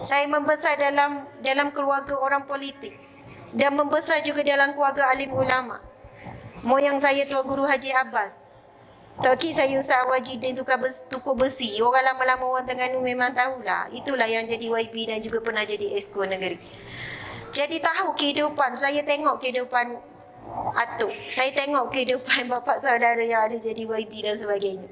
A: Saya membesar dalam keluarga orang politik dan membesar juga dalam keluarga alim ulama. Moyang saya Tuan Guru Haji Abbas, Toki saya Ustaz Wajidin tukar besi. Orang lama-lama orang Terengganu memang tahulah. Itulah yang jadi YB dan juga pernah jadi exco negeri. Jadi tahu kehidupan, saya tengok kehidupan atuk, saya tengok kehidupan bapa saudara yang ada jadi YB dan sebagainya.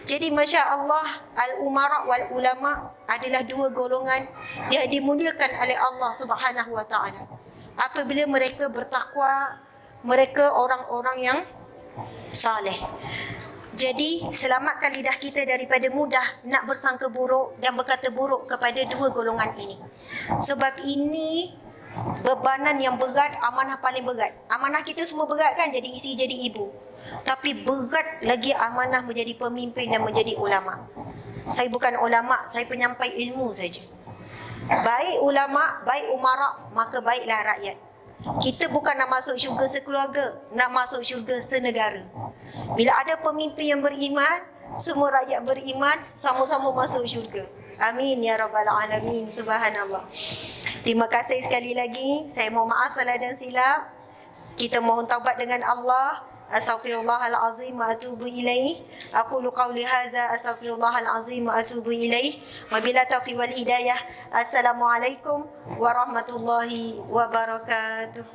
A: Jadi Masya Allah, Al-Umara wal Ulama adalah 2 golongan yang dimuliakan oleh Allah Subhanahu wa Ta'ala. Apabila mereka bertakwa, mereka orang-orang yang saleh. Jadi selamatkan lidah kita daripada mudah nak bersangka buruk dan berkata buruk kepada 2 golongan ini. Sebab ini bebanan yang berat, amanah paling berat. Amanah kita semua berat kan, jadi isteri, jadi ibu. Tapi berat lagi amanah menjadi pemimpin dan menjadi ulama. Saya bukan ulama, saya penyampai ilmu saja. Baik ulama, baik umara, maka baiklah rakyat. Kita bukan nak masuk syurga sekeluarga, nak masuk syurga senegara. Bila ada pemimpin yang beriman, semua rakyat beriman, sama-sama masuk syurga. Amin ya rabbal alamin. Subhanallah. Terima kasih sekali lagi. Saya mohon maaf salah dan silap. Kita mohon taubat dengan Allah. Astaghfirullahalazim wa atubu ilaih. Aqulu qawli hadza astaghfirullahalazim wa atubu ilaih. Wabila taufiq wal hidayah. Assalamualaikum warahmatullahi wabarakatuh.